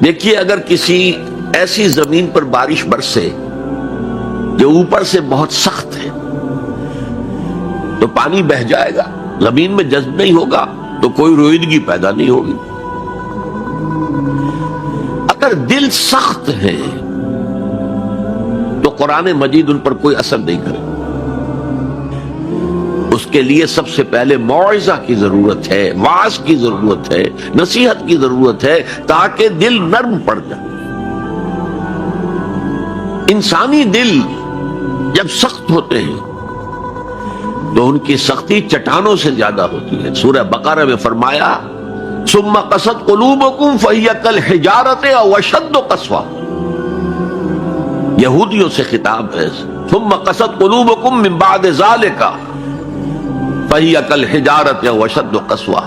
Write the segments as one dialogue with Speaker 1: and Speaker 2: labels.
Speaker 1: دیکھیے اگر کسی ایسی زمین پر بارش برسے جو اوپر سے بہت سخت ہے تو پانی بہہ جائے گا، زمین میں جذب نہیں ہوگا تو کوئی روئیدگی پیدا نہیں ہوگی۔ اگر دل سخت ہے تو قرآن مجید ان پر کوئی اثر نہیں کرے۔ اس کے لیے سب سے پہلے موعظہ کی ضرورت ہے، وعظ کی ضرورت ہے، نصیحت کی ضرورت ہے تاکہ دل نرم پڑ جائے۔ انسانی دل جب سخت ہوتے ہیں تو ان کی سختی چٹانوں سے زیادہ ہوتی ہے۔ سورہ بقرہ میں فرمایا ثم قست قلوبکم فہی کالحجارۃ او اشد قسوہ، یہودیوں سے خطاب ہے۔ ثم قست قلوبکم من بعد ذلک فہی کالحجارۃ او اشد قسوہ،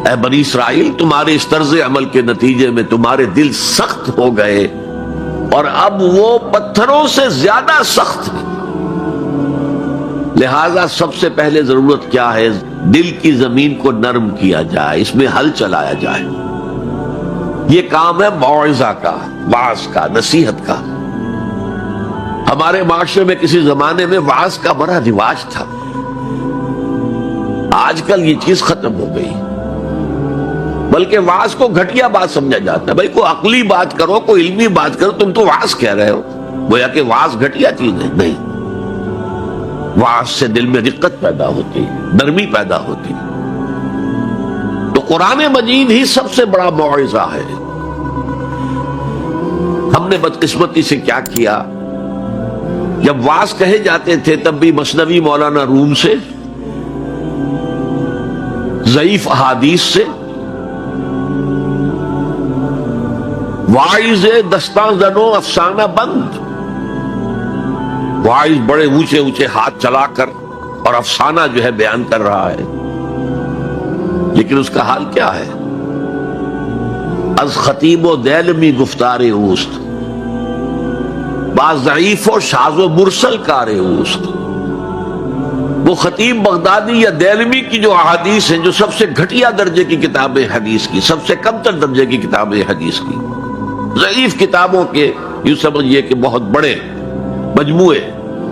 Speaker 1: اے بنی اسرائیل تمہارے اس طرز عمل کے نتیجے میں تمہارے دل سخت ہو گئے اور اب وہ پتھروں سے زیادہ سخت ہیں۔ لہذا سب سے پہلے ضرورت کیا ہے؟ دل کی زمین کو نرم کیا جائے، اس میں ہل چلایا جائے۔ یہ کام ہے موعظہ کا، وعظ کا، نصیحت کا۔ ہمارے معاشرے میں کسی زمانے میں وعظ کا بڑا رواج تھا، آج کل یہ چیز ختم ہو گئی، بلکہ وعظ کو گھٹیا بات سمجھا جاتا ہے۔ بھائی کوئی عقلی بات کرو، کوئی علمی بات کرو، تم تو وعظ کہہ رہے ہو، گویا کہ وعظ گھٹیا چیز ہے۔ نہیں، وعظ سے دل میں رقت پیدا ہوتی ہے، نرمی پیدا ہوتی ہے۔ تو قرآن مجید ہی سب سے بڑا موعظہ ہے۔ ہم نے بدقسمتی سے کیا کیا، جب وعظ کہے جاتے تھے تب بھی مثنوی مولانا روم سے، ضعیف احادیث سے، واعظ دستاں زنو افسانہ بند، واعظ بڑے اونچے اونچے ہاتھ چلا کر اور افسانہ جو ہے بیان کر رہا ہے، لیکن اس کا حال کیا ہے؟ از خطیب و دیلمی گفتار اوست، بعض ضعیف و شاذ و مرسل کار اوست۔ وہ خطیب بغدادی یا دیلمی کی جو احادیث ہیں، جو سب سے گھٹیا درجے کی کتاب حدیث کی، سب سے کم تر درجے کی کتاب حدیث کی، ضعیف کتابوں کے یوں سمجھئے کہ بہت بڑے مجموعے،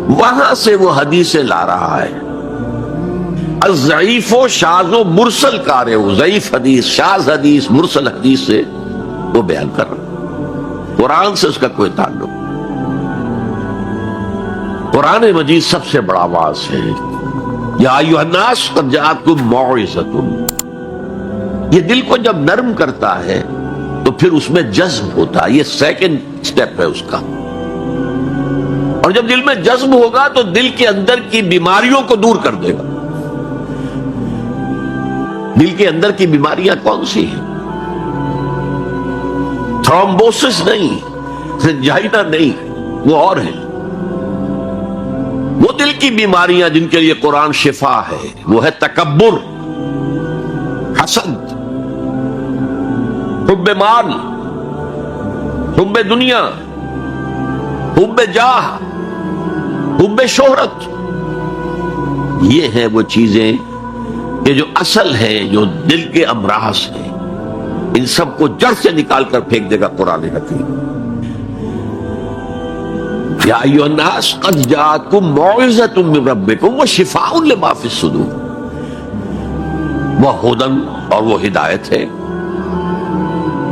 Speaker 1: وہاں سے وہ حدیثیں لا رہا ہے۔ الضعیف و شاذ و مرسل کار ہو، ضعیف حدیث، شاذ حدیث، مرسل حدیث سے وہ بیان کر رہا، قرآن سے اس کا کوئی تعلق۔ قرآن مجید سب سے بڑا واعظ ہے۔ یا ایھا الناس قد جاءتکم موعظۃ، یہ دل کو جب نرم کرتا ہے تو پھر اس میں جذب ہوتا ہے، یہ سیکنڈ سٹیپ ہے اس کا۔ اور جب دل میں جذب ہوگا تو دل کے اندر کی بیماریوں کو دور کر دے گا۔ دل کے اندر کی بیماریاں کون سی ہیں؟ تھرومبوسس نہیں، سنجائنا نہیں، وہ اور ہیں۔ وہ دل کی بیماریاں جن کے لیے قرآن شفا ہے، وہ ہے تکبر، حسد، حب مال، حب دنیا، حب جاہ، حب شہرت۔ یہ ہیں وہ چیزیں کہ جو اصل ہیں، جو دل کے امراض ہیں، ان سب کو جڑ سے نکال کر پھینک دے گا قرآن حکیم۔ یا ایھا الناس قد جاءتکم موعظۃ من ربکم وشفاء لما فی الصدور، وہ ہدن اور وہ ہدایت ہے،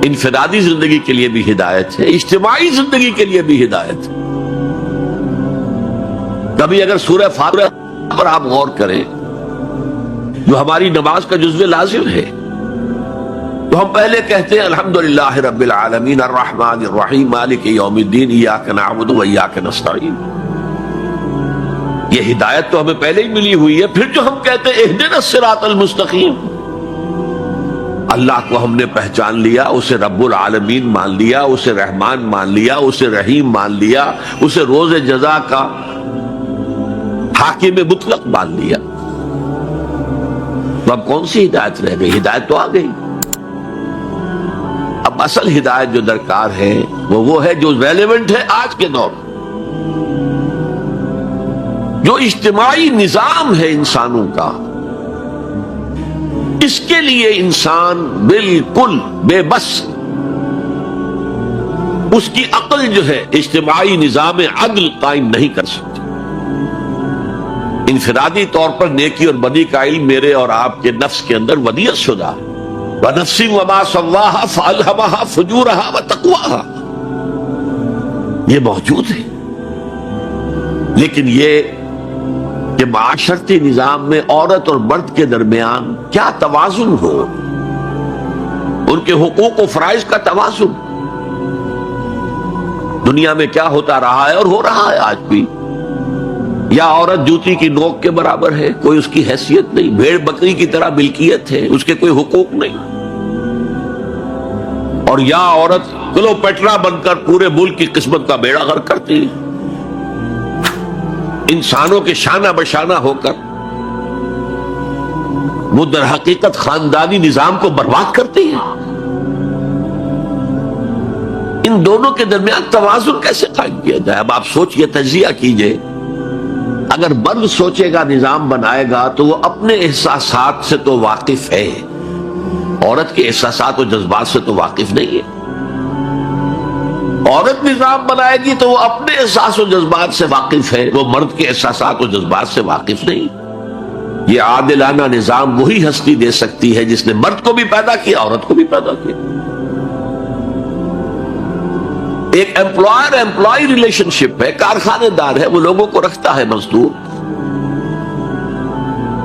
Speaker 1: انفرادی زندگی کے لیے بھی ہدایت ہے، اجتماعی زندگی کے لیے بھی ہدایت ہے۔ کبھی اگر سورہ فاتحہ پر آپ غور کریں جو ہماری نماز کا جزو لازم ہے، تو ہم پہلے کہتے ہیں الحمدللہ رب العالمین الرحمن الرحیم مالک یوم الدین ایاک نعبد و ایاک نستعین۔ یہ ہدایت تو ہمیں پہلے ہی ملی ہوئی ہے۔ پھر جو ہم کہتے ہیں اہدنا الصراط المستقیم، اللہ کو ہم نے پہچان لیا، اسے رب العالمین مان لیا، اسے رحمان مان لیا، اسے رحیم مان لیا، اسے روز جزا کا حاکم مطلق مان لیا، تو اب کون سی ہدایت رہ گئی؟ ہدایت تو آ گئی۔ اب اصل ہدایت جو درکار ہے وہ ہے جو ریلیونٹ ہے آج کے دور، جو اجتماعی نظام ہے انسانوں کا، اس کے لیے انسان بالکل بے بس، اس کی عقل جو ہے اجتماعی نظام عدل قائم نہیں کر سکتی۔ انفرادی طور پر نیکی اور بدی کا علم میرے اور آپ کے نفس کے اندر ودیعت شدہ ہے۔ وَنَفْسٍ وَمَا سَوَّاهَا فَأَلْهَمَهَا فُجُورَهَا وَتَقْوَاهَا، یہ موجود ہے۔ لیکن یہ کہ معاشرتی نظام میں عورت اور مرد کے درمیان کیا توازن ہو، ان کے حقوق و فرائض کا توازن۔ دنیا میں کیا ہوتا رہا ہے اور ہو رہا ہے آج بھی، یا عورت جوتی کی نوک کے برابر ہے، کوئی اس کی حیثیت نہیں، بھیڑ بکری کی طرح ملکیت ہے، اس کے کوئی حقوق نہیں، اور یا عورت کلوپیٹرا بن کر پورے ملک کی قسمت کا بیڑا غرق کرتی ہے، انسانوں کے شانہ بشانہ ہو کر وہ در حقیقت خاندانی نظام کو برباد کرتی ہے۔ ان دونوں کے درمیان توازن کیسے قائم کیا جائے؟ اب آپ سوچئے، تجزیہ کیجئے۔ اگر مرد سوچے گا، نظام بنائے گا، تو وہ اپنے احساسات سے تو واقف ہے، عورت کے احساسات و جذبات سے تو واقف نہیں ہے۔ عورت نظام بنائے گی تو وہ اپنے احساس و جذبات سے واقف ہے، وہ مرد کے احساسات و جذبات سے واقف نہیں۔ یہ عادلانہ نظام وہی ہستی دے سکتی ہے جس نے مرد کو بھی پیدا کیا، عورت کو بھی پیدا کیا۔ ایک ایمپلائر ایمپلائی ریلیشن شپ ہے، کارخانے دار ہے، وہ لوگوں کو رکھتا ہے مزدور۔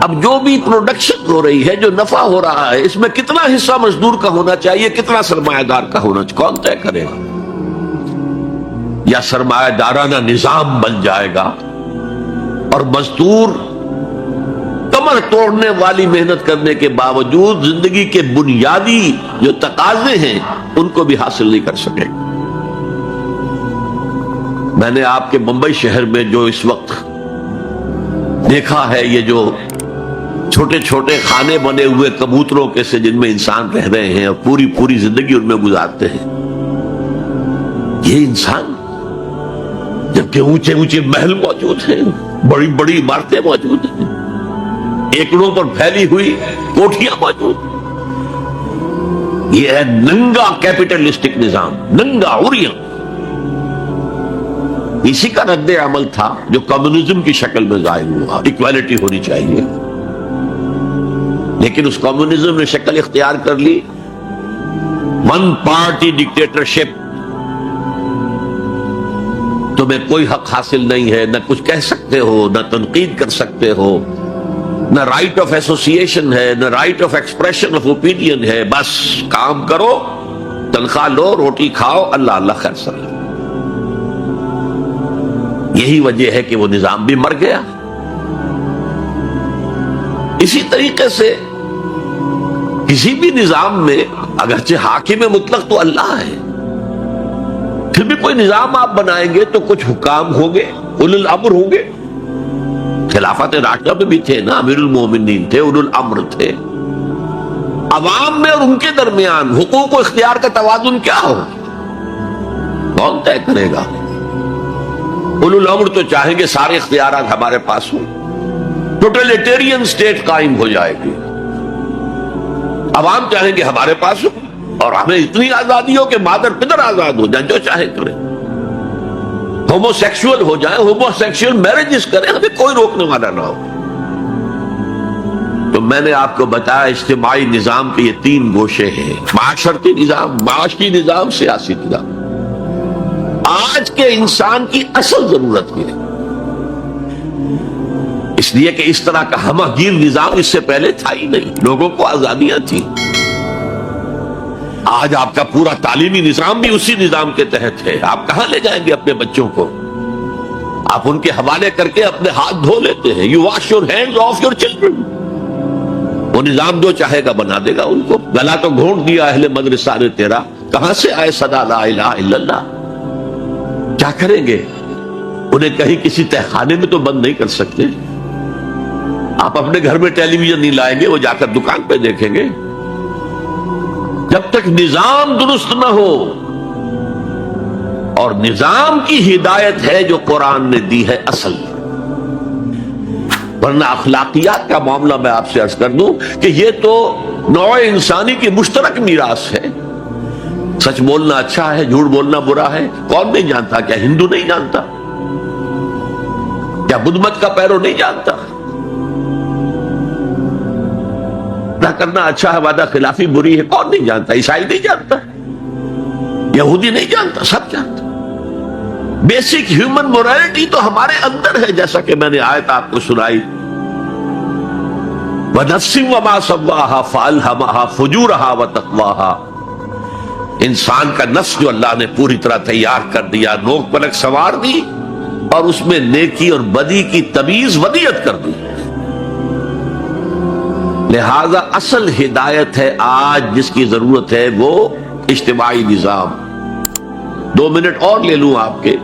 Speaker 1: اب جو بھی پروڈکشن ہو رہی ہے، جو نفع ہو رہا ہے، اس میں کتنا حصہ مزدور کا ہونا چاہیے، کتنا سرمایہ دار کا ہونا چاہیے، کون طے کرے گا؟ یا سرمایہ دارانہ نظام بن جائے گا اور مزدور کمر توڑنے والی محنت کرنے کے باوجود زندگی کے بنیادی جو تقاضے ہیں ان کو بھی حاصل نہیں کر سکے گا۔ میں نے آپ کے ممبئی شہر میں جو اس وقت دیکھا ہے، یہ جو چھوٹے چھوٹے خانے بنے ہوئے کبوتروں کے سے جن میں انسان رہ رہے ہیں اور پوری زندگی ان میں گزارتے ہیں، یہ انسان، جبکہ اونچے اونچے محل موجود ہیں، بڑی بڑی عمارتیں موجود ہیں، ایکڑوں پر پھیلی ہوئی کوٹھیاں موجود ہیں، یہ ہے ننگا کیپٹلسٹک نظام، ننگا عریاں۔ اسی کا رد عمل تھا جو کمیونزم کی شکل میں ظاہر ہوا، ایکویلٹی ہونی چاہیے، لیکن اس کمیونزم نے شکل اختیار کر لی ون پارٹی ڈکٹیٹرشپ۔ تمہیں کوئی حق حاصل نہیں ہے، نہ کچھ کہہ سکتے ہو، نہ تنقید کر سکتے ہو، نہ رائٹ آف ایسوسیشن ہے، نہ right of expression of opinion ہے، بس کام کرو، تنخواہ لو، روٹی کھاؤ، اللہ اللہ خیر سر۔ یہی وجہ ہے کہ وہ نظام بھی مر گیا۔ اسی طریقے سے کسی بھی نظام میں اگرچہ حاکم مطلق تو اللہ ہے، پھر بھی کوئی نظام آپ بنائیں گے تو کچھ حکام ہوں گے، اولو الامر ہوں گے۔ خلافت راشدہ میں بھی تھے نا، امیر المومنین تھے، اولو الامر تھے۔ عوام میں اور ان کے درمیان حقوق و اختیار کا توازن کیا ہو، کون طے کرے گا؟ اولو الامر تو چاہیں گے سارے اختیارات ہمارے پاس ہوں، ٹوٹلیٹیرین سٹیٹ قائم ہو جائے گی۔ عوام چاہیں گے ہمارے پاس ہو اور ہمیں اتنی آزادی ہو کہ مادر پدر آزاد ہو جائیں، جو چاہے کریں، ہومو سیکسول ہو جائیں، ہومو سیکسول میرجز کریں، ہمیں کوئی روکنے والا نہ ہو۔ تو میں نے آپ کو بتایا اجتماعی نظام کے یہ تین گوشے ہیں، معاشرتی نظام، معاشی نظام، سیاسی نظام۔ آج کے انسان کی اصل ضرورت یہ ہے، اس لیے کہ اس طرح کا ہمہ گیر نظام اس سے پہلے تھا ہی نہیں، لوگوں کو آزادیاں تھیں۔ آج آپ کا پورا تعلیمی نظام بھی اسی نظام کے تحت ہے۔ آپ کہاں لے جائیں گے اپنے بچوں کو؟ آپ ان کے حوالے کر کے اپنے ہاتھ دھو لیتے ہیں۔ You wash your hands of your children. وہ نظام جو چاہے گا بنا دے گا ان کو۔ گلا تو گھونٹ دیا اہل مدرسہ نے تیرا، کہاں سے آئے صدا لا الہ الا اللہ؟ کیا کریں گے؟ انہیں کہیں کسی تہخانے میں تو بند نہیں کر سکتے۔ آپ اپنے گھر میں ٹیلی ویژن نہیں لائیں گے، وہ جا کر دکان پہ دیکھیں گے۔ جب تک نظام درست نہ ہو، اور نظام کی ہدایت ہے جو قرآن نے دی ہے اصل، ورنہ اخلاقیات کا معاملہ میں آپ سے عرض کر دوں کہ یہ تو نوع انسانی کی مشترک میراث ہے۔ سچ بولنا اچھا ہے، جھوٹ بولنا برا ہے؟ کون نہیں جانتا؟ کیا ہندو نہیں جانتا؟ کیا بدھ مت کا پیرو نہیں جانتا؟ نہ کرنا اچھا ہے، وعدہ خلافی بری ہے، کون نہیں جانتا؟ عیسائی نہیں جانتا، یہودی نہیں جانتا، سب جانتا۔ بیسک ہیومن مورالٹی تو ہمارے اندر ہے، جیسا کہ میں نے آیت آپ کو سنائی، وَنَفْسٍ وَمَا سَوَّاهَا فَأَلْهَمَهَا فُجُورَهَا وَتَقْوَاهَا، انسان کا نفس جو اللہ نے پوری طرح تیار کر دیا، نوک پلک سنوار دی، اور اس میں نیکی اور بدی کی تمیز ودیت کر دی۔ لہذا اصل ہدایت ہے آج جس کی ضرورت ہے وہ اجتماعی نظام۔ 2 منٹ اور لے لوں آپ کے۔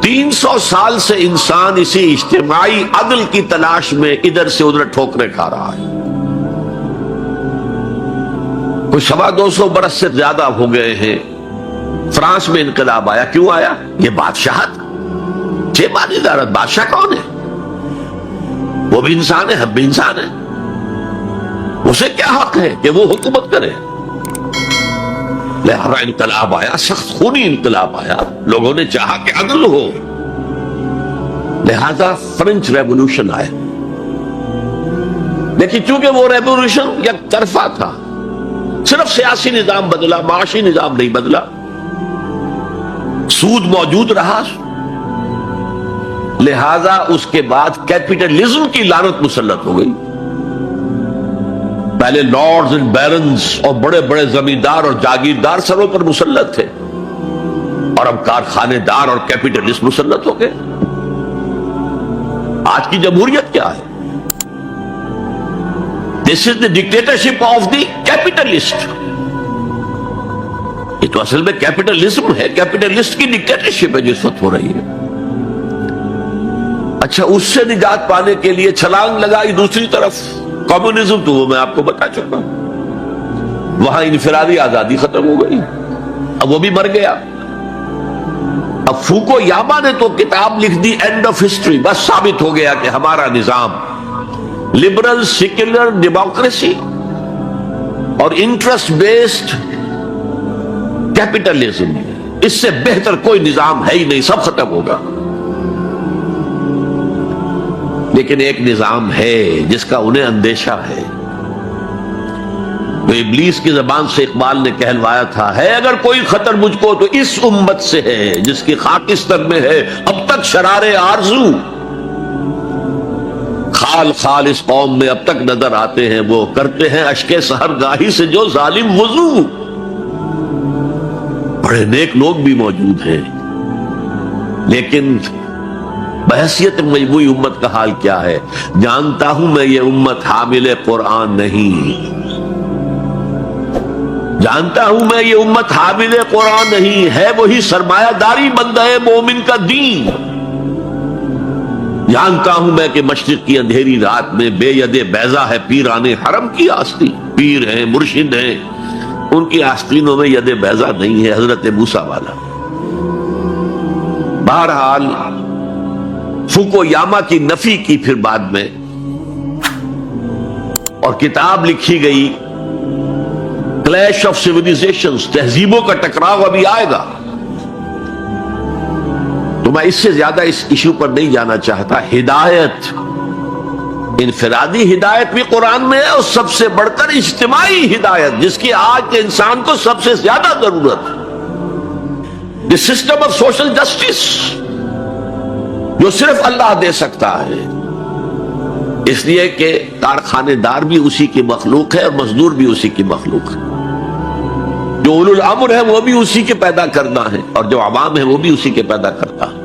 Speaker 1: 300 سال سے انسان اسی اجتماعی عدل کی تلاش میں ادھر سے ادھر ٹھوکریں کھا رہا ہے۔ کوئی 250 برس سے زیادہ ہو گئے ہیں۔ فرانس میں انقلاب آیا، کیوں آیا؟ یہ بادشاہت، ادارت۔ بادشاہ کون ہے؟ وہ بھی انسان ہے، ہم بھی انسان ہیں۔ اسے کیا حق ہے کہ وہ حکومت کرے؟ لہذا انقلاب آیا، سخت خونی انقلاب آیا، لوگوں نے چاہا کہ عدل ہو، لہذا فرینچ ریولوشن آیا۔ لیکن چونکہ وہ ریولوشن یک طرفہ تھا، صرف سیاسی نظام بدلا، معاشی نظام نہیں بدلا، سود موجود رہا، لہذا اس کے بعد کیپٹلزم کی لعنت مسلط ہو گئی۔ پہلے لارڈز اینڈ بیرنز اور بڑے بڑے زمیندار اور جاگیردار سروں پر مسلط تھے، اور اب کارخانے دار اور کیپٹلسٹ مسلط ہو گئے۔ آج کی جمہوریت کیا ہے؟ دس از دی ڈکٹیٹرشپ آف دی کیپٹلسٹ۔ یہ تو اصل میں کیپٹلزم ہے، کیپٹلسٹ کی ڈکٹیٹرشپ ہے جو اس وقت ہو رہی ہے۔ اچھا، اس سے نجات پانے کے لیے چھلانگ لگائی دوسری طرف کمیونزم، تو وہ میں آپ کو بتا چکا، وہاں انفرادی آزادی ختم ہو گئی، اب وہ بھی مر گیا۔ اب فوکو یاما نے تو کتاب لکھ دی اینڈ آف ہسٹری، بس ثابت ہو گیا کہ ہمارا نظام لبرل سیکولر ڈیموکریسی اور انٹرسٹ بیسڈ کیپٹلزم، اس سے بہتر کوئی نظام ہے ہی نہیں، سب ختم ہوگا۔ لیکن ایک نظام ہے جس کا انہیں اندیشہ ہے، جو ابلیس کی زبان سے اقبال نے کہلوایا تھا، ہے اگر کوئی خطر مجھ کو تو اس امت سے ہے، جس کی خاکستر میں ہے اب تک شرارے آرزو، خال خال اس قوم میں اب تک نظر آتے ہیں، وہ کرتے ہیں اشک سحر گاہی سے جو ظالم وضو۔ بڑے نیک لوگ بھی موجود ہیں، لیکن بحیثیت مجموعی امت کا حال کیا ہے؟ جانتا ہوں میں یہ امت حامل قرآن نہیں، جانتا ہوں میں یہ امت حامل قرآن نہیں ہے، وہی سرمایہ داری بندہ مومن کا دین۔ جانتا ہوں میں کہ مشرق کی اندھیری رات میں بے ید بیضا ہے پیران حرم کی آستین، پیر ہیں، مرشد ہیں، ان کی آستینوں میں ید بیضا نہیں ہے، حضرت موسیٰ والا۔ بہرحال فوکو یاما کی نفی کی پھر بعد میں، اور کتاب لکھی گئی کلیش آف سیویلائزیشنز، تہذیبوں کا ٹکراؤ ابھی آئے گا۔ تو میں اس سے زیادہ اس ایشو پر نہیں جانا چاہتا۔ ہدایت، انفرادی ہدایت بھی قرآن میں ہے، اور سب سے بڑھ کر اجتماعی ہدایت جس کی آج کے انسان کو سب سے زیادہ ضرورت ہے، the system of social justice, جو صرف اللہ دے سکتا ہے، اس لیے کہ کارخانے دار بھی اسی کی مخلوق ہے اور مزدور بھی اسی کی مخلوق ہے، جو اولو الامر ہے وہ بھی اسی کے پیدا کرنا ہے، اور جو عوام ہے وہ بھی اسی کے پیدا کرتا ہے،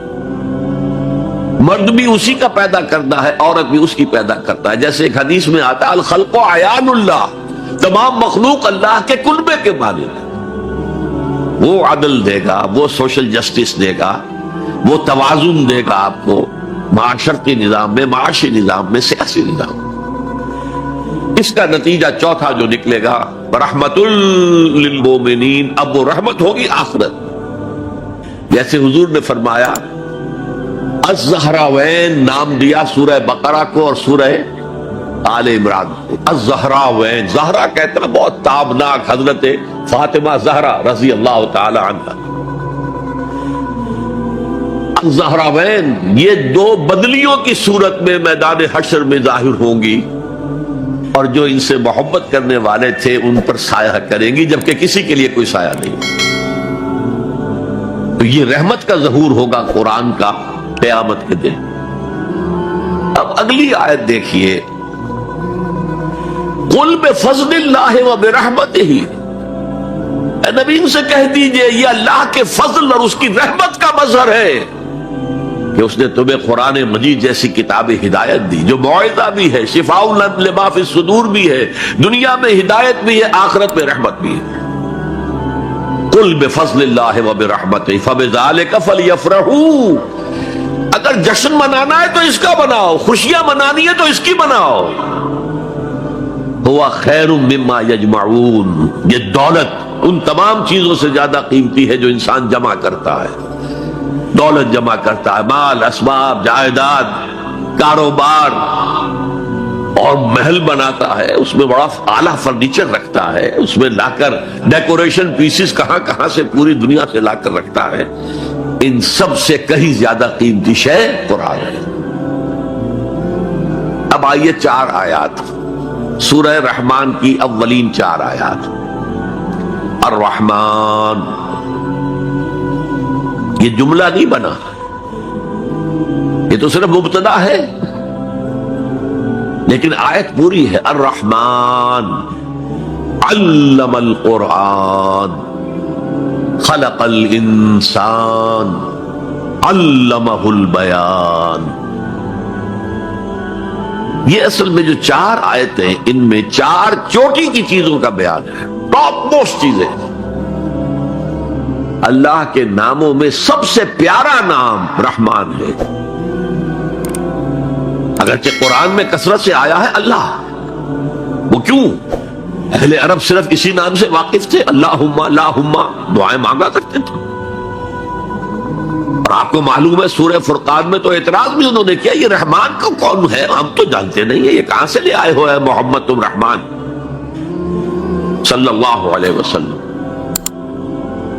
Speaker 1: مرد بھی اسی کا پیدا کرنا ہے، عورت بھی اس کی پیدا کرتا ہے۔ جیسے ایک حدیث میں آتا ہے الخلق عیان اللہ، تمام مخلوق اللہ کے کلبے کے مالک ہے، وہ عدل دے گا، وہ سوشل جسٹس دے گا، وہ توازن دے گا آپ کو معاشرتی نظام میں، معاشی نظام میں، سیاسی نظام میں۔ اس کا نتیجہ چوتھا جو نکلے گا رحمت للمومنین، اب وہ رحمت ہوگی آخرت۔ جیسے حضور نے فرمایا الزہراوین نام دیا سورہ بقرہ کو اور سورہ آل عمران الزہراوین، زہرا کہتے ہیں بہت تابناک حضرت فاطمہ زہرا رضی اللہ تعالی عنہ. الزہراوین یہ دو بدلیوں کی صورت میں میدان حشر میں ظاہر ہوں گی، اور جو ان سے محبت کرنے والے تھے ان پر سایہ کریں گی، جبکہ کسی کے لیے کوئی سایہ نہیں. تو یہ رحمت کا ظہور ہوگا قرآن کا قیامت کے دن. اب اگلی آیت دیکھیے، قل بفضل اللہ وبرحمتہ، اے نبی ان سے کہہ دیجئے یہ اللہ کے فضل اور اس کی رحمت کا مظہر ہے کہ اس نے تمہیں قرآن مجید جیسی کتاب ہدایت دی، جو موعظہ بھی ہے، شفاء لما فی الصدور بھی ہے، دنیا میں ہدایت بھی ہے، آخرت میں رحمت بھی ہے. قل بفضل اللہ وبرحمتہ فبذلک فلیفرحوا، اگر جشن منانا ہے تو اس کا مناؤ، خوشیاں منانی ہے تو اس کی مناؤ. ہوا خیر مما یجمعون، یہ دولت ان تمام چیزوں سے زیادہ قیمتی ہے جو انسان جمع کرتا ہے. دولت جمع کرتا ہے، مال، اسباب، جائیداد، کاروبار، اور محل بناتا ہے، اس میں بڑا اعلیٰ فرنیچر رکھتا ہے، اس میں لا کر ڈیکوریشن پیسز کہاں کہاں سے پوری دنیا سے لا کر رکھتا ہے. ان سب سے کہیں زیادہ قیمتی شے قرآن ہے. اب آئیے 4 آیات، سورہ رحمان کی اولین 4 آیات. الرحمن، یہ جملہ نہیں بنا، یہ تو صرف مبتدا ہے، لیکن آیت پوری ہے. الرحمن علم القرآن خلق الانسان علمہ البیان. یہ اصل میں جو 4 آیتیں، ان میں 4 چوٹی کی چیزوں کا بیان ہے، ٹاپ موسٹ چیزیں. اللہ کے ناموں میں سب سے پیارا نام رحمان ہے، اگرچہ قرآن میں کثرت سے آیا ہے اللہ. وہ کیوں؟ اہل عرب صرف اسی نام سے واقف تھے، اللہم اللہم دعائیں مانگا کرتے تھے. اور آپ کو معلوم ہے سورہ فرقان میں تو اعتراض بھی انہوں نے کیا، یہ رحمان کو کون ہے، ہم تو جانتے نہیں ہیں، یہ کہاں سے لے آئے ہوئے محمد تم رحمان صلی اللہ علیہ وسلم.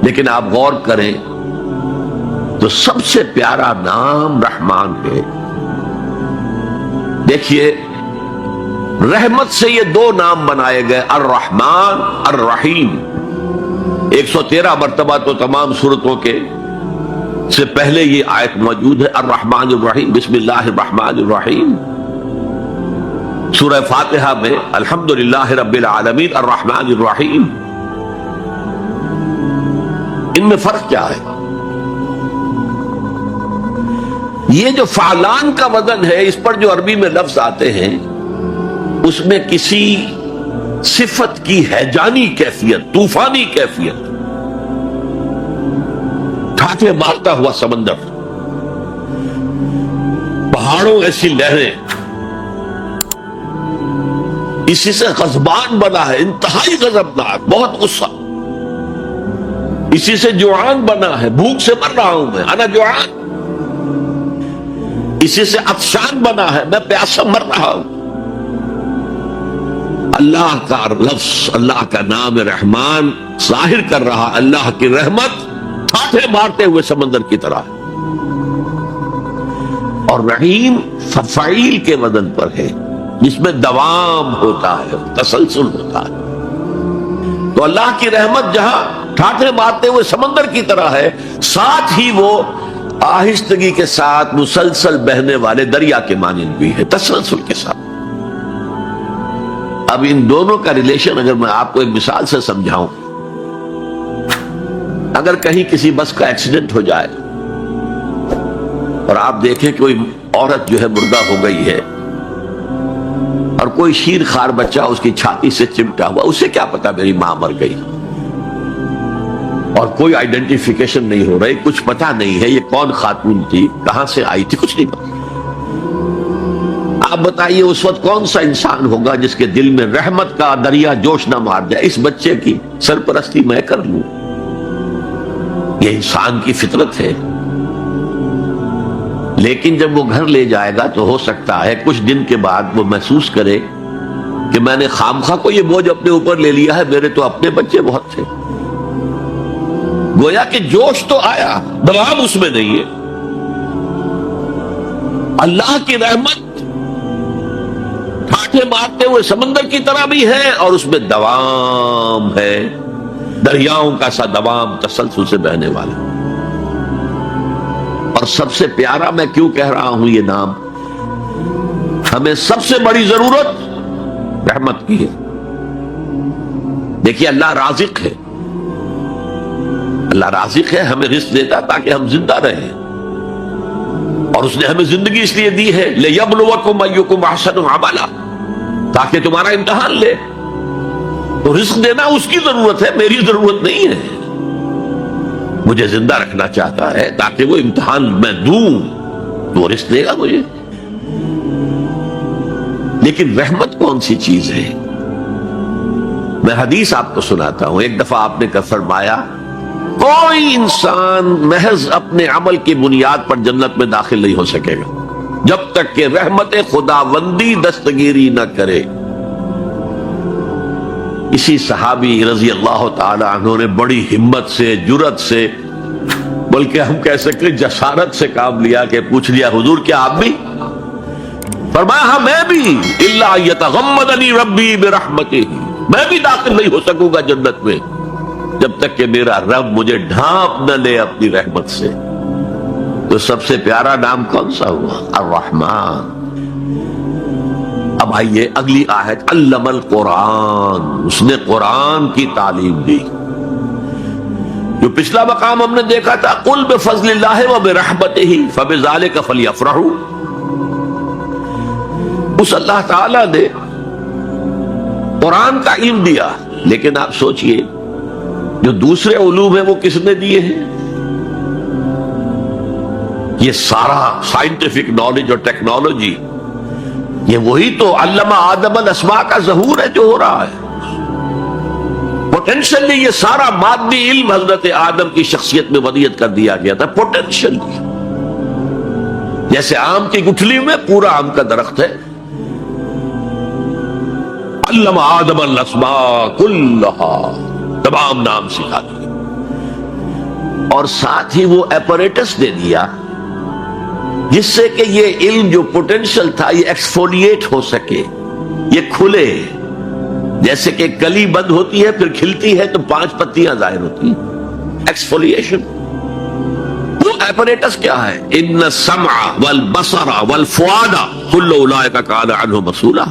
Speaker 1: لیکن آپ غور کریں تو سب سے پیارا نام رحمان ہے. دیکھیے رحمت سے یہ 2 نام بنائے گئے، الرحمن الرحیم. 113 مرتبہ تو تمام سورتوں کے سے پہلے یہ آیت موجود ہے، الرحمن الرحیم، بسم اللہ الرحمن الرحیم. سورہ فاتحہ میں الحمدللہ رب العالمین الرحمن الرحیم. ان میں فرق کیا ہے؟ یہ جو فعلان کا وزن ہے، اس پر جو عربی میں لفظ آتے ہیں، اس میں کسی صفت کی ہیجانی کیفیت، طوفانی کیفیت، ٹھاٹھے مارتا ہوا سمندر، پہاڑوں ایسی لہریں، اسی سے غضبان بنا ہے، انتہائی غضبناک، بہت غصہ. اسی سے جوعان بنا ہے، بھوک سے مر رہا ہوں میں، انا جوعان. اسی سے عطشان بنا ہے، میں پیاسا مر رہا ہوں. اللہ کا لفظ، اللہ کا نام رحمان ظاہر کر رہا اللہ کی رحمت ٹھاٹھے مارتے ہوئے سمندر کی طرح. اور رحیم فعیل کے وزن پر ہے، جس میں دوام ہوتا ہے، تسلسل ہوتا ہے. تو اللہ کی رحمت جہاں ٹھاٹھے مارتے ہوئے سمندر کی طرح ہے، ساتھ ہی وہ آہستگی کے ساتھ مسلسل بہنے والے دریا کے مانند بھی ہے، تسلسل کے ساتھ. اب ان دونوں کا ریلیشن اگر میں آپ کو ایک مثال سے سمجھاؤں، اگر کہیں کسی بس کا ایکسیڈنٹ ہو جائے اور آپ دیکھیں کوئی عورت جو ہے مردہ ہو گئی ہے اور کوئی شیر خار بچہ اس کی چھاتی سے چمٹا ہوا، اسے کیا پتا میری ماں مر گئی، اور کوئی آئیڈینٹیفیکیشن نہیں ہو رہی، کچھ پتا نہیں ہے یہ کون خاتون تھی، کہاں سے آئی تھی، کچھ نہیں پتا. آپ بتائیے اس وقت کون سا انسان ہوگا جس کے دل میں رحمت کا دریا جوش نہ مار جائے، اس بچے کی سرپرستی میں کر لوں. یہ انسان کی فطرت ہے. لیکن جب وہ گھر لے جائے گا تو ہو سکتا ہے کچھ دن کے بعد وہ محسوس کرے کہ میں نے خامخواہ کو یہ بوجھ اپنے اوپر لے لیا ہے، میرے تو اپنے بچے بہت تھے۔ گویا کہ جوش تو آیا، دوام اس میں نہیں ہے۔ اللہ کی رحمت ٹھاٹھے مارتے ہوئے سمندر کی طرح بھی ہے اور اس میں دوام ہے، دریاؤں کا سا دوام تسلسل سے بہنے والا۔ اور سب سے پیارا میں کیوں کہہ رہا ہوں یہ نام، ہمیں سب سے بڑی ضرورت رحمت کی ہے۔ دیکھیے اللہ رازق ہے، اللہ رازق ہے، ہمیں رزق دیتا تاکہ ہم زندہ رہیں، اور اس نے ہمیں زندگی اس لیے دی ہے لِيَبْلُوَكُمْ أَيُّكُمْ أَحْسَنُ عَمَلًا، تاکہ تمہارا امتحان لے۔ تو رزق دینا اس کی ضرورت ہے، میری ضرورت نہیں ہے۔ مجھے زندہ رکھنا چاہتا ہے تاکہ وہ امتحان میں دوں تو وہ رزق دے گا مجھے۔ لیکن رحمت کون سی چیز ہے؟ میں حدیث آپ کو سناتا ہوں۔ ایک دفعہ آپ نے فرمایا کوئی انسان محض اپنے عمل کی بنیاد پر جنت میں داخل نہیں ہو سکے گا جب تک کہ رحمت خداوندی دستگیری نہ کرے۔ اسی صحابی رضی اللہ تعالی عنہ نے بڑی ہمت سے، جرأت سے، بلکہ ہم کہہ سکتے جسارت سے کام لیا کہ پوچھ لیا حضور کیا آپ بھی؟ فرمایا ہاں میں بھی، الا یتغمدنی ربی برحمتہ، میں بھی داخل نہیں ہو سکوں گا جنت میں جب تک کہ میرا رب مجھے ڈھانپ نہ لے اپنی رحمت سے۔ تو سب سے پیارا نام کون سا ہوا؟ الرحمن۔ اب آئیے اگلی آیت، علم القرآن، اس نے قرآن کی تعلیم دی۔ جو پچھلا مقام ہم نے دیکھا تھا قل بفضل اللہ وبرحمتہ فبذلک فلیفرحوا، اس اللہ تعالی نے قرآن کا علم دیا، لیکن آپ سوچئے جو دوسرے علوم ہیں وہ کس نے دیے ہیں؟ یہ سارا سائنٹیفک نالج اور ٹیکنالوجی، یہ وہی تو علم آدم الاسماء کا ظہور ہے جو ہو رہا ہے۔ پوٹینشلی یہ سارا مادی علم حضرت آدم کی شخصیت میں ودیت کر دیا گیا تھا، پوٹینشلی۔ جیسے آم کی گٹھلی میں پورا آم کا درخت ہے، علم آدم الاسماء کلھا، تمام نام سکھا دیے، اور ساتھ ہی وہ ایپریٹس دے دیا جس سے کہ یہ علم جو پوٹینشل تھا یہ ایکسفولیٹ ہو سکے، یہ کھلے۔ جیسے کہ کلی بند ہوتی ہے پھر کھلتی ہے تو 5 پتیاں ظاہر ہوتی ہیں، ایکسفولیشن۔ وہ ایپریٹس کیا ہے؟ ان السمع والبصر والفؤاد کل اولئک کان عنہ مسئولا۔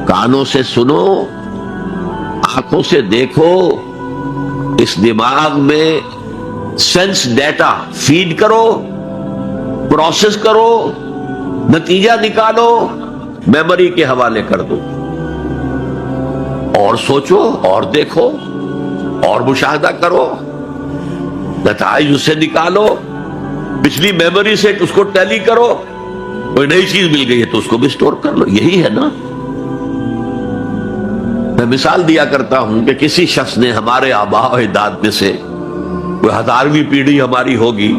Speaker 1: کانوں سے سنو، آنکھوں سے دیکھو، اس دماغ میں سینس ڈیٹا فیڈ کرو، پروسیس کرو، نتیجہ نکالو، میموری کے حوالے کر دو، اور سوچو اور دیکھو اور مشاہدہ کرو، نتائج اس سے نکالو، پچھلی میموری سے اس کو ٹیلی کرو، کوئی نئی چیز مل گئی ہے تو اس کو بھی سٹور کر لو۔ یہی ہے نا۔ میں مثال دیا کرتا ہوں کہ کسی شخص نے ہمارے آباء و اجداد میں سے کوئی 1000ویں پیڑھی ہماری ہوگی،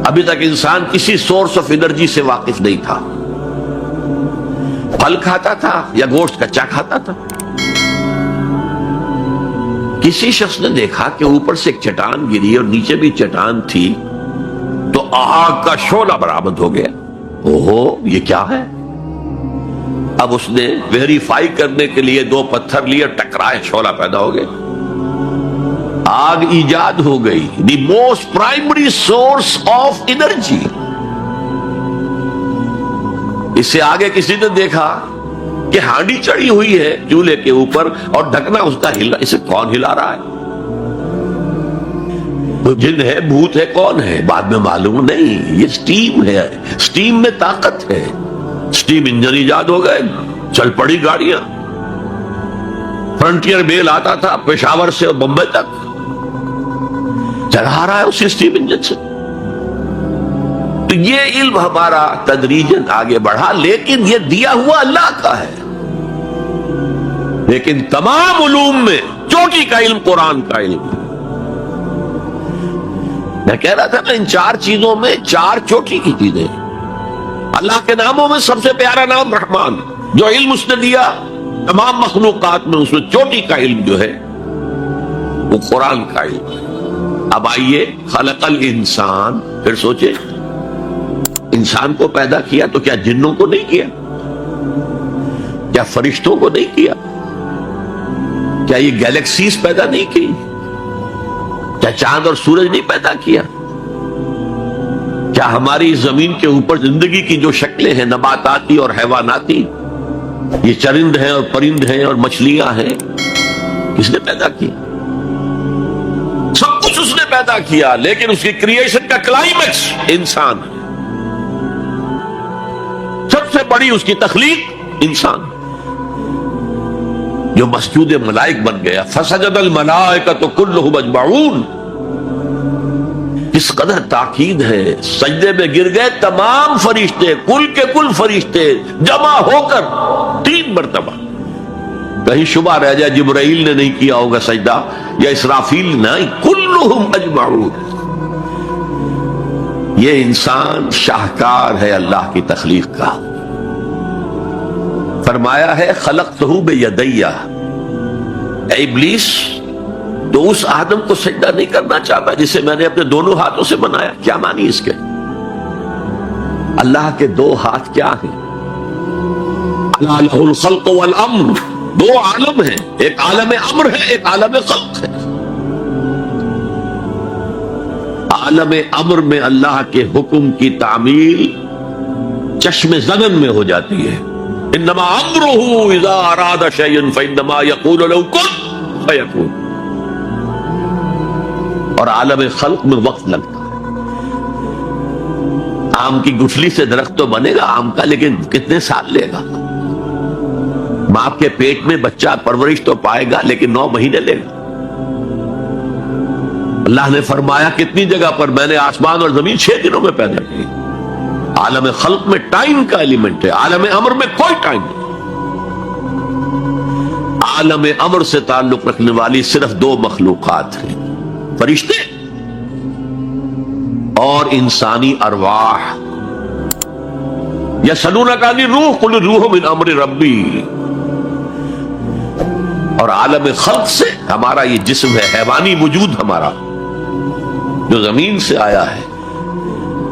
Speaker 1: ابھی تک انسان کسی سورس آف انرجی سے واقف نہیں تھا، پھل کھاتا تھا یا گوشت کچا کھاتا تھا۔ کسی شخص نے دیکھا کہ اوپر سے ایک چٹان گری اور نیچے بھی چٹان تھی، تو آگ کا شعلہ برآمد ہو گیا۔ اوہو یہ کیا ہے؟ اب اس نے ویریفائی کرنے کے لیے 2 پتھر لیے، ٹکرائے، شعلہ پیدا ہو گیا، آگ ایجاد ہو گئی، the most primary source of energy. اس سے آگے کسی نے دیکھا کہ ہانڈی چڑھی ہوئی ہے چولہے کے اوپر اور ڈھکنا اس کا ہلا، اسے کون ہلا رہا ہے؟ جن ہے، بھوت ہے، کون ہے؟ بعد میں معلوم نہیں، یہ سٹیم ہے، سٹیم میں طاقت ہے، سٹیم انجن ایجاد ہو گئے، چل پڑی گاڑیاں۔ فرنٹیئر میل آتا تھا پشاور سے بمبئی تک، چلا رہا ہے اسی سٹیم انجن سے۔ تو یہ علم ہمارا تدریجاً آگے بڑھا، لیکن یہ دیا ہوا اللہ کا ہے۔ لیکن تمام علوم میں چوٹی کا علم قرآن کا علم ہے۔ میں کہہ رہا تھا نا، ان چار چیزوں میں چار چوٹی کی چیزیں. اللہ کے ناموں میں سب سے پیارا نام رحمان، جو علم اس نے دیا تمام مخلوقات میں، اس میں چوٹی کا علم جو ہے وہ قرآن کا علم ہے. اب آئیے خلق الانسان، پھر سوچے انسان کو پیدا کیا تو کیا جنوں کو نہیں کیا؟ کیا فرشتوں کو نہیں کیا؟ کیا یہ گیلیکسیز پیدا نہیں کی؟ کیا چاند اور سورج نہیں پیدا کیا؟ کیا ہماری زمین کے اوپر زندگی کی جو شکلیں ہیں، نباتاتی اور حیواناتی، یہ چرند ہیں اور پرند ہیں اور مچھلیاں ہیں، کس نے پیدا کی؟ سب کچھ اس نے پیدا کیا، لیکن اس کی کریشن کا کلائمیکس انسان ہے. سب سے بڑی اس کی تخلیق انسان، جو مسجود ملائک بن گیا. فسجد الملائکۃ کلھم اجمعون، اس قدر تاکید ہے، سجدے میں گر گئے تمام فرشتے، کل کے کل فرشتے جمع ہو کر 3 مرتبہ. کہیں شبہ رہ جائے جبرائیل نے نہیں کیا ہوگا سجدہ یا اسرافیل، نہیں، کلھم اجمعون. یہ انسان شاہکار ہے اللہ کی تخلیق کا. فرمایا ہے خلقتہ بیدیہ. اے ابلیس، تو اس آدم کو سجدہ نہیں کرنا چاہتا جسے میں نے اپنے دونوں ہاتھوں سے بنایا. کیا معنی اس کے؟ اللہ کے 2 ہاتھ کیا ہیں؟ الا لہ الخلق والامر، 2 عالم ہیں، ایک عالم امر ہے، ایک عالم خلق ہے. عالم امر میں اللہ کے حکم کی تعمیل چشم زنن میں ہو جاتی ہے. انما امرہ اذا اراد شیئا فانما یقول له کن فیکون. اور عالم خلق میں وقت لگتا ہے. آم کی گٹھلی سے درخت تو بنے گا آم کا، لیکن کتنے سال لے گا؟ ماں کے پیٹ میں بچہ پرورش تو پائے گا، لیکن 9 مہینے لے گا. اللہ نے فرمایا کتنی جگہ پر میں نے آسمان اور زمین 6 دنوں میں پیدا کی. عالم خلق میں ٹائم کا ایلیمنٹ ہے، عالم امر میں کوئی ٹائم نہیں. عالم امر سے تعلق رکھنے والی صرف 2 مخلوقات ہیں، فرشتے اور انسانی ارواح. یسألونک عن الروح قل الروح من امر ربی. اور عالم خلق سے ہمارا یہ جسم ہے، حیوانی وجود ہمارا جو زمین سے آیا ہے.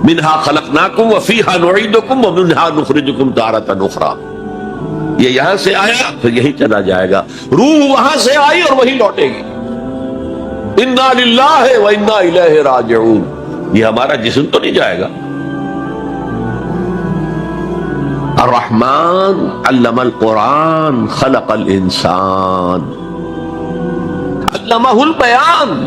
Speaker 1: منہا خلقناکم وفیہا نعیدکم ومنہا نخرجکم تارۃ اخری. یہ یہاں سے آیا پھر یہی چلا جائے گا. روح وہاں سے آئی اور وہی لوٹے گی. انا للہ وانا الیہ راجعون. یہ ہمارا جسم تو نہیں جائے گا. الرحمن علم القرآن خلق الانسان علمہ البیان.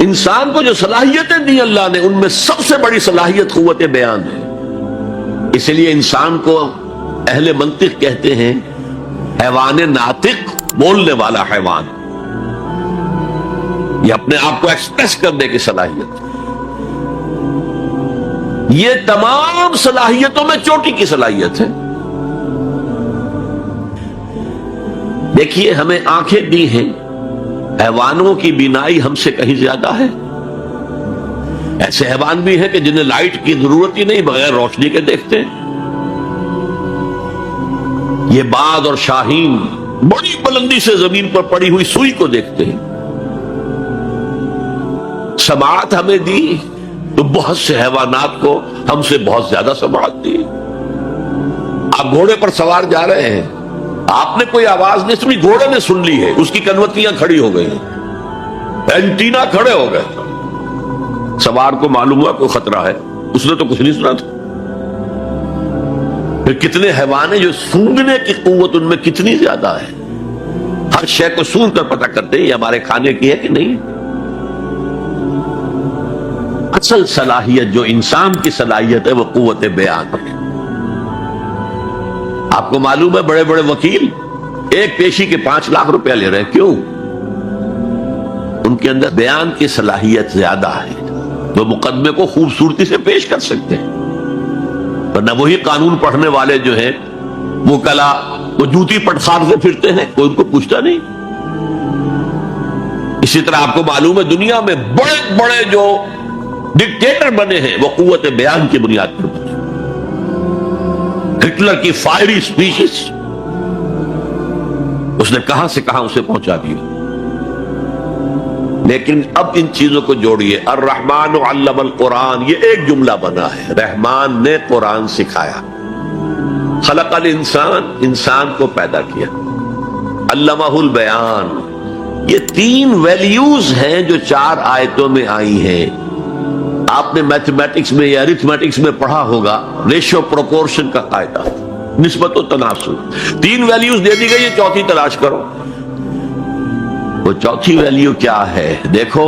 Speaker 1: انسان کو جو صلاحیتیں دی اللہ نے، ان میں سب سے بڑی صلاحیت قوت بیان ہے. اس لیے انسان کو اہل منطق کہتے ہیں حیوان ناطق، بولنے والا حیوان. یہ اپنے آپ کو ایکسپریس کرنے کی صلاحیت. یہ تمام صلاحیتوں میں چوٹی کی صلاحیت ہے. دیکھیے ہمیں آنکھیں دی ہیں، حیوانوں کی بینائی ہم سے کہیں زیادہ ہے. ایسے حیوان بھی ہیں کہ جنہیں لائٹ کی ضرورت ہی نہیں، بغیر روشنی کے دیکھتے ہیں. یہ باز اور شاہین بڑی بلندی سے زمین پر پڑی ہوئی سوئی کو دیکھتے ہیں. سماعت ہمیں دی تو بہت سے حیوانات کو ہم سے بہت زیادہ سماعت دی. آپ گھوڑے پر سوار جا رہے ہیں، آپ نے کوئی آواز نہیں سنی، گھوڑے نے سن لی ہے، اس کی کنوتیاں کھڑی ہو گئی، اینٹینا کھڑے ہو گئے. سوار کو معلوم ہوا کوئی خطرہ ہے، اس نے تو کچھ نہیں سنا تھا. پھر کتنے حیوان ہیں جو سونگنے کی قوت ان میں کتنی زیادہ ہے، ہر شے کو سون کر پتہ کرتے ہیں یہ ہمارے کھانے کی ہے کہ نہیں. اصل صلاحیت جو انسان کی صلاحیت ہے وہ قوت بیان ہے. آپ کو معلوم ہے بڑے بڑے وکیل ایک پیشی کے 5 لاکھ روپیہ لے رہے ہیں. کیوں؟ ان کے اندر بیان کی صلاحیت زیادہ ہے، وہ مقدمے کو خوبصورتی سے پیش کر سکتے ہیں. ورنہ وہی قانون پڑھنے والے جو ہیں وہ کلا وہ جوتی پٹخار سے پھرتے ہیں، کوئی ان کو پوچھتا نہیں. اسی طرح آپ کو معلوم ہے دنیا میں بڑے بڑے جو ڈکٹیٹر بنے ہیں وہ قوت بیان کی بنیاد پر بنے. ہٹلر کی فائری سپیچز اس نے کہاں سے کہاں اسے پہنچا دیا. لیکن اب ان چیزوں کو جوڑیے. الرحمن علم القرآن، یہ ایک جملہ بنا ہے. رحمان نے قرآن سکھایا. خلق الانسان، انسان کو پیدا کیا. علمہ البیان، یہ 3 ویلیوز ہیں جو 4 آیتوں میں آئی ہیں. آپ نے میتھمیٹکس میں یا ارتھمیٹکس میں پڑھا ہوگا ریشو پروپورشن کا قاعدہ، نسبت و تناسب. 3 ویلیوز دے دی گئی ہے، چوتھی تلاش کرو. وہ چوتھی ویلیو کیا ہے؟ دیکھو،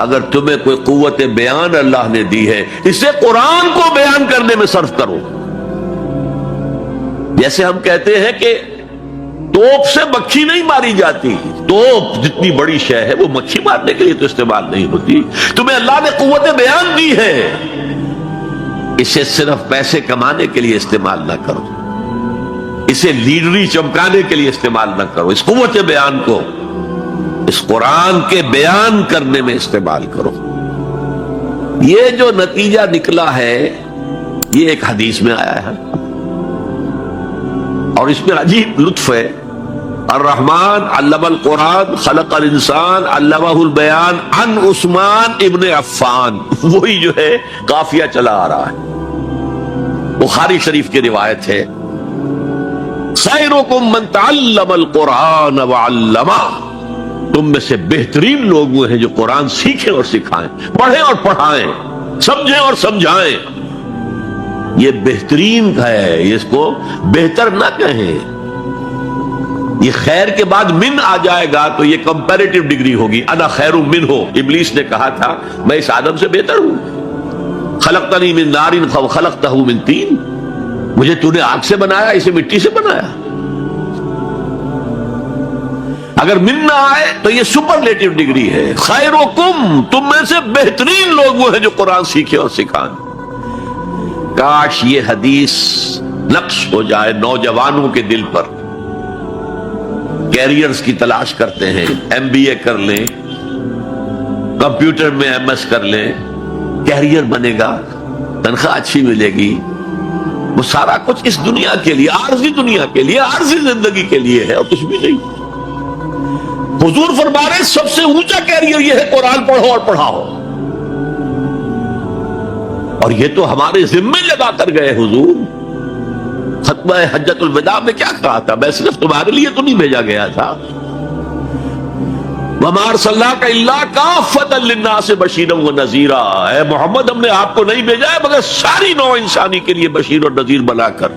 Speaker 1: اگر تمہیں کوئی قوت بیان اللہ نے دی ہے، اسے قرآن کو بیان کرنے میں صرف کرو. جیسے ہم کہتے ہیں کہ توپ سے مکھی نہیں ماری جاتی. توپ جتنی بڑی شے ہے وہ مکھی مارنے کے لیے تو استعمال نہیں ہوتی. تمہیں اللہ نے قوت بیان دی ہے، اسے صرف پیسے کمانے کے لیے استعمال نہ کرو، اسے لیڈری چمکانے کے لیے استعمال نہ کرو. اس قوت بیان کو اس قرآن کے بیان کرنے میں استعمال کرو. یہ جو نتیجہ نکلا ہے یہ ایک حدیث میں آیا ہے اور اس میں عجیب لطف ہے. الرحمن علم القرآن خلق الانسان علمہ البیان عن عثمان ابن عفان. وہی جو ہے قافیہ چلا آ رہا ہے. بخاری شریف کی روایت ہے، خیرکم من تعلم القرآن وعلمہ. تم میں سے بہترین لوگ وہ ہیں جو قرآن سیکھیں اور سکھائیں، پڑھیں اور پڑھائیں، سمجھیں اور سمجھائیں. یہ بہترین ہے، اس کو بہتر نہ کہیں. یہ خیر کے بعد من آ جائے گا تو یہ کمپیریٹیو ڈگری ہوگی. انا خیر منہ، ابلیس نے کہا تھا میں اس آدم سے بہتر ہوں. خلقتنی من نار فخلقتہ من طین، مجھے تو نے آگ سے بنایا، اسے مٹی سے بنایا. اگر من نہ آئے تو یہ سپرلیٹیو ڈگری ہے. خیرکم، تم میں سے بہترین لوگ وہ ہیں جو قرآن سیکھیں اور سکھائیں. کاش یہ حدیث نقش ہو جائے نوجوانوں کے دل پر. کیریئرز کی تلاش کرتے ہیں، ایم بی اے کر لیں، کمپیوٹر میں ایم ایس کر لیں، کیریئر بنے گا، تنخواہ اچھی ملے گی. وہ سارا کچھ اس دنیا کے لیے، عارضی دنیا کے لیے، عارضی زندگی کے لیے ہے اور کچھ بھی نہیں. حضور فرما رہے سب سے اونچا کیریئر یہ ہے قرآن پڑھو اور پڑھاؤ. اور یہ تو ہمارے ذمے لگا کر گئے حضور. ختمہ حجۃ الوداع میں کیا کہا تھا؟ میں صرف تمہارے لیے تو نہیں بھیجا گیا تھا. وَمَا أَرْسَلْنَاكَ إِلَّا كَافَّةً لِلنَّاسِ بَشِيرًا وَنَذِيرًا. اے محمد، ہم نے آپ کو نہیں بھیجا ہے مگر ساری نوع انسانی کے لیے بشیر اور نذیر بنا کر.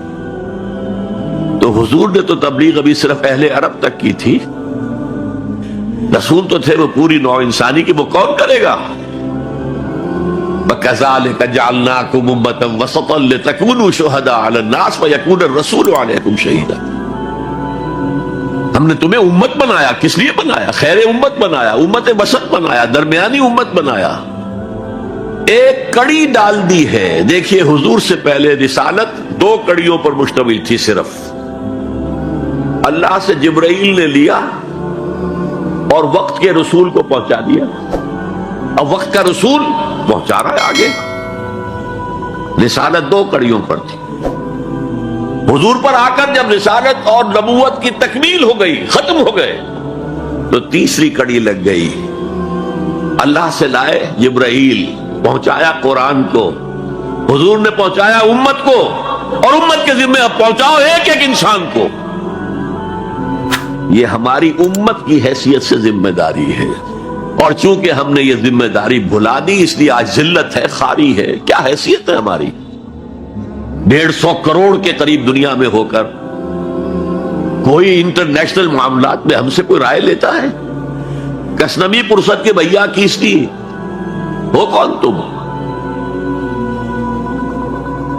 Speaker 1: تو حضور نے تو تبلیغ ابھی صرف اہل عرب تک کی تھی. رسول تو تھے وہ پوری نوع انسانی کی. وہ کون کرے گا؟ وَكَذَلِكَ جَعَلْنَاكُمْ أُمَّةً وَسَطًا لِتَكُونُوا شُهَدَاءَ عَلَى النَّاسِ وَيَكُونَ الرَّسُولُ عَلَيْكُمْ شَهِيدًا. ہم نے تمہیں امت بنایا. کس لیے بنایا؟ خیر امت بنایا، امت وسط بنایا، درمیانی امت بنایا. ایک کڑی ڈال دی ہے. دیکھیے حضور سے پہلے رسالت 2 کڑیوں پر مشتمل تھی صرف. اللہ سے جبرائیل نے لیا اور وقت کے رسول کو پہنچا دیا. اب وقت کا رسول پہنچا رہا ہے آگے. رسالت 2 کڑیوں پر تھی. حضور پر آ کر جب رسالت اور نبوت کی تکمیل ہو گئی، ختم ہو گئے، تو تیسری کڑی لگ گئی. اللہ سے لائے جبرائیل، پہنچایا قرآن کو. حضور نے پہنچایا امت کو، اور امت کے ذمہ اب پہنچاؤ ایک ایک انسان کو. یہ ہماری امت کی حیثیت سے ذمہ داری ہے. اور چونکہ ہم نے یہ ذمہ داری بھلا دی اس لیے آج ذلت ہے، خاری ہے. کیا حیثیت ہے ہماری؟ 150 کروڑ کے قریب دنیا میں ہو کر کوئی انٹرنیشنل معاملات میں ہم سے کوئی رائے لیتا ہے؟ کسنمی پرست کے بھیا کیسٹی ہو کون تم؟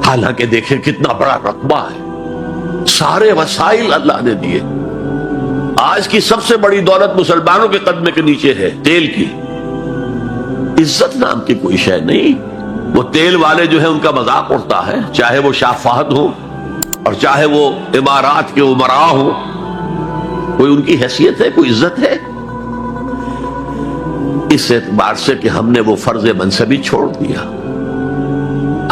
Speaker 1: حالانکہ دیکھیں کتنا بڑا رقبہ ہے، سارے وسائل اللہ نے دیے. آج کی سب سے بڑی دولت مسلمانوں کے قدمے کے نیچے ہے، تیل کی. عزت نام کی کوئی شے نہیں. وہ تیل والے جو ہیں ان کا مذاق اڑتا ہے، چاہے وہ شاہ فہد ہو اور چاہے وہ امارات کے امراء ہو. کوئی ان کی حیثیت ہے؟ کوئی عزت ہے؟ اس اعتبار سے کہ ہم نے وہ فرض منصبی چھوڑ دیا.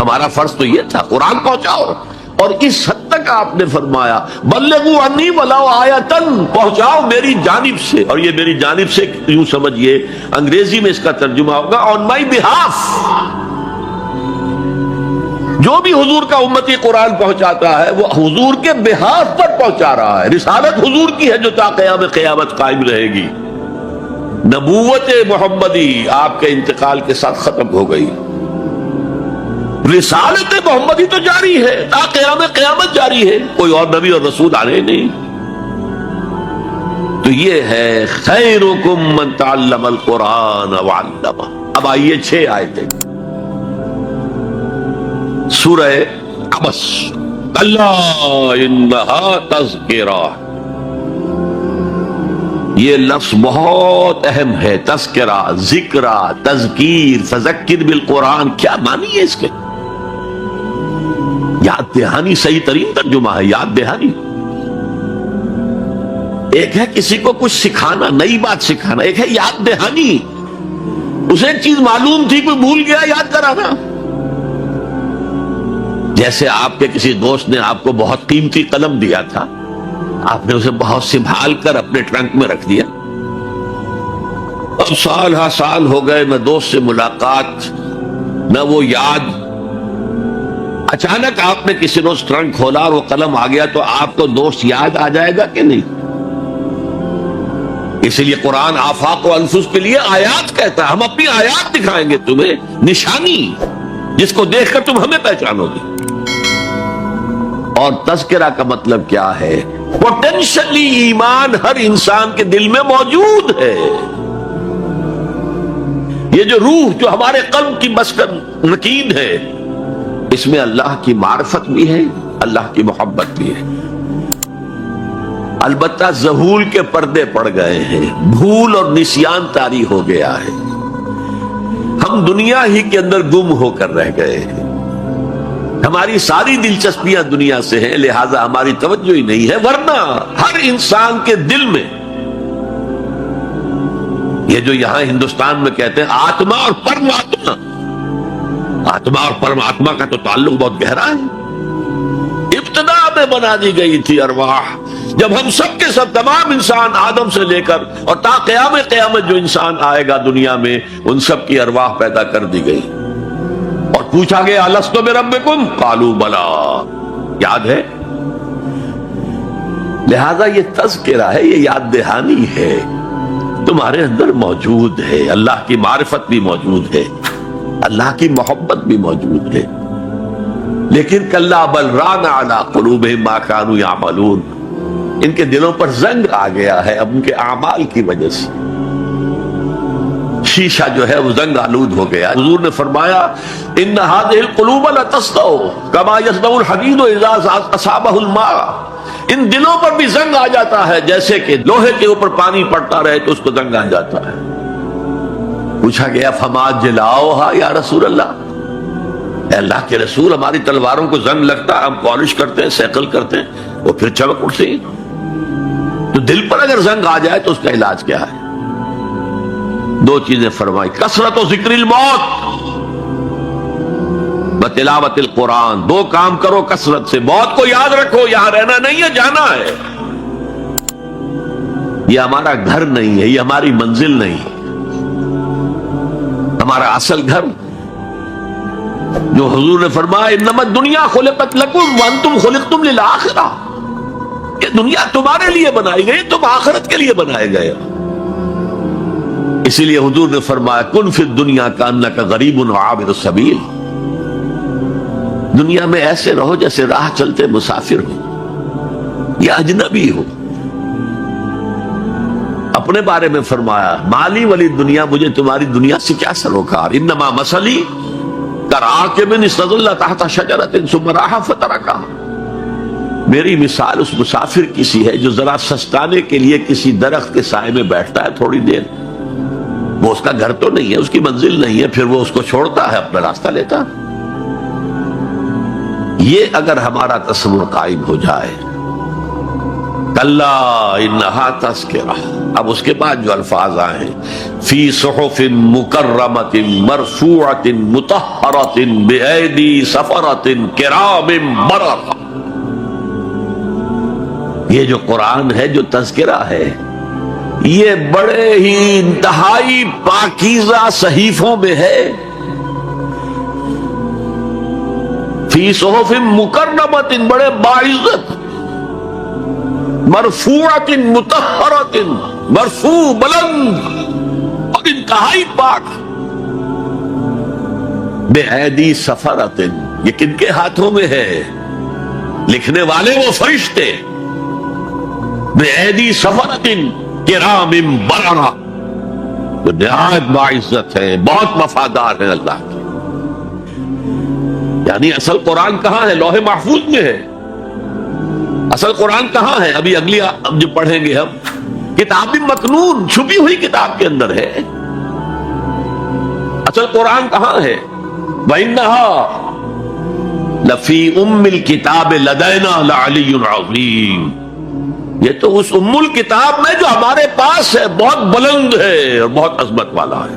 Speaker 1: ہمارا فرض تو یہ تھا قرآن پہنچاؤ، اور اس حد تک آپ نے فرمایا بلغوا عنی ولو آیۃ، پہنچاؤ میری جانب سے. اور یہ میری جانب سے یوں سمجھیے انگریزی میں اس کا ترجمہ ہوگا آن مائی بہاف. جو بھی حضور کا امتی قرآن پہنچاتا ہے وہ حضور کے بہاف پر پہنچا رہا ہے. رسالت حضور کی ہے جو تا قیام قیامت قائم رہے گی. نبوت محمدی آپ کے انتقال کے ساتھ ختم ہو گئی، رسالت محمدی تو جاری ہے، تا قیام قیامت جاری ہے، کوئی اور نبی اور رسول آنے نہیں. تو یہ ہے خیرکم من تعلم القرآن وعلمہ. اب آئیے 6 آیتیں سورہ عبس. اللہ انہا تذکرہ، یہ لفظ بہت اہم ہے. تذکرہ، ذکرہ، تذکیر، فذکر بالقرآن، کیا معنی ہے اس کے؟ یاد دہانی صحیح ترین ترجمہ ہے، یاد دہانی. ایک ہے کسی کو کچھ سکھانا، نئی بات سکھانا، ایک ہے یاد دہانی. اسے ایک چیز معلوم تھی کوئی بھول گیا، یاد کرانا. جیسے آپ کے کسی دوست نے آپ کو بہت قیمتی قلم دیا تھا، آپ نے اسے بہت سنبھال کر اپنے ٹرنک میں رکھ دیا. اب سال ہا سال ہو گئے، نہ دوست سے ملاقات، نہ وہ یاد. اچانک آپ نے کسی روز ٹرنک کھولا اور وہ قلم آ گیا، تو آپ کو دوست یاد آ جائے گا کہ نہیں؟ اسی لیے قرآن آفاق و انفس کے لیے آیات کہتا ہے. ہم اپنی آیات دکھائیں گے تمہیں، نشانی جس کو دیکھ کر تم ہمیں پہچانو گے. اور تذکرہ کا مطلب کیا ہے؟ پوٹینشلی ایمان ہر انسان کے دل میں موجود ہے. یہ جو روح جو ہمارے قلب کی مسکن مکین ہے، اس میں اللہ کی معرفت بھی ہے، اللہ کی محبت بھی ہے. البتہ ذہول کے پردے پڑ گئے ہیں، بھول اور نسیان طاری ہو گیا ہے. ہم دنیا ہی کے اندر گم ہو کر رہ گئے ہیں. ہماری ساری دلچسپیاں دنیا سے ہیں، لہذا ہماری توجہ ہی نہیں ہے. ورنہ ہر انسان کے دل میں یہ جو یہاں ہندوستان میں کہتے ہیں آتما اور پرماتما، آتما اور پرماتما کا تو تعلق بہت گہرا ہے. ابتدا میں بنا دی گئی تھی ارواح، جب ہم سب کے سب تمام انسان آدم سے لے کر اور تا قیام قیامت جو انسان آئے گا دنیا میں، ان سب کی ارواح پیدا کر دی گئی. اور پوچھا گیا الستو بربکم قالوا بلا، یاد ہے؟ لہذا یہ تذکرہ ہے، یہ یاد دہانی ہے، تمہارے اندر موجود ہے. اللہ کی معرفت بھی موجود ہے، اللہ کی محبت بھی موجود ہے. لیکن کلا بل ران علی قلوبہم ما کانوا یعملون، ان کے دلوں پر زنگ آ گیا ہے اب ان کے اعمال کی وجہ سے. شیشہ جو ہے وہ زنگ آلود ہو گیا. حضور نے فرمایا ان هذه القلوب لتصدع كما يصدع الحديد اذا اصابه الماء، ان دلوں پر بھی زنگ آ جاتا ہے جیسے کہ لوہے کے اوپر پانی پڑتا رہے تو اس کو زنگ آ جاتا ہے. پوچھا گیا فما جلاؤھا یا رسول اللہ، اے اللہ کے رسول ہماری تلواروں کو زنگ لگتا، ہم پالش کرتے ہیں، سیکل کرتے ہیں، وہ پھر چمک اٹھتے ہیں. تو دل پر اگر زنگ آ جائے تو اس کا علاج کیا ہے؟ 2 چیزیں فرمائی، کثرت و ذکر الموت بتلاوت القرآن. 2 کام کرو کثرت سے، موت کو یاد رکھو، یہاں رہنا نہیں ہے، جانا ہے. یہ ہمارا گھر نہیں ہے، یہ ہماری منزل نہیں ہے. ہمارا اصل گھر جو حضور نے فرمایا انما الدنیا خلقت لکم وانتم خلقتم للآخرہ، یہ دنیا تمہارے لیے بنائی گئی، تم آخرت کے لیے بنائے گئے. اسی لیے حضور نے فرمایا کن فی الدنیا کانک غریب وعابر السبیل، دنیا میں ایسے رہو جیسے راہ چلتے مسافر ہو یا اجنبی ہو. اپنے بارے میں فرمایا مالی ولی دنیا، مجھے تمہاری دنیا سے کیا سروکار. انما مثلی کراکب استظل تحت شجرۃ ثم راح فترکها، میری مثال اس مسافر کی سی ہے جو ذرا سستانے کے لیے کسی درخت کے سائے میں بیٹھتا ہے تھوڑی دیر. وہ اس کا گھر تو نہیں ہے، اس کی منزل نہیں ہے، پھر وہ اس کو چھوڑتا ہے، اپنا راستہ لیتا. یہ اگر ہمارا تصور قائم ہو جائے کلا انہا تذکرہ. اب اس کے بعد جو الفاظ آئے ہیں فی صحف مکرمۃ مرفوعۃ مطہرۃ بایدی سفرۃ کرام بررہ. یہ جو قرآن ہے، جو تذکرہ ہے، یہ بڑے ہی انتہائی پاکیزہ صحیفوں میں ہے. فی صحف مکرمۃ، بڑے باعزت، مرفوعۃ مطہرۃ، مرفوع بلند اور انتہائی پاک. بایدی سفرۃ، یہ کن کے ہاتھوں میں ہے؟ لکھنے والے وہ فرشتے. بایدی سفرۃ کرام بررہ، جو نہایت باعزت ہے، بہت وفادار ہے اللہ کے. یعنی اصل قرآن کہاں ہے؟ لوح محفوظ میں ہے. اصل قرآن کہاں ہے؟ ابھی اگلی جو پڑھیں گے ہم، کتاب مکنون، چھپی ہوئی کتاب کے اندر ہے. اصل قرآن کہاں ہے؟ وَإِنَّهَا لَفِي أُمِّ الْكِتَابِ لَدَيْنَا لَعَلِيٌّ عَظِيمٌ. یہ تو اس ام الکتاب میں جو ہمارے پاس ہے، بہت بلند ہے اور بہت عظمت والا ہے.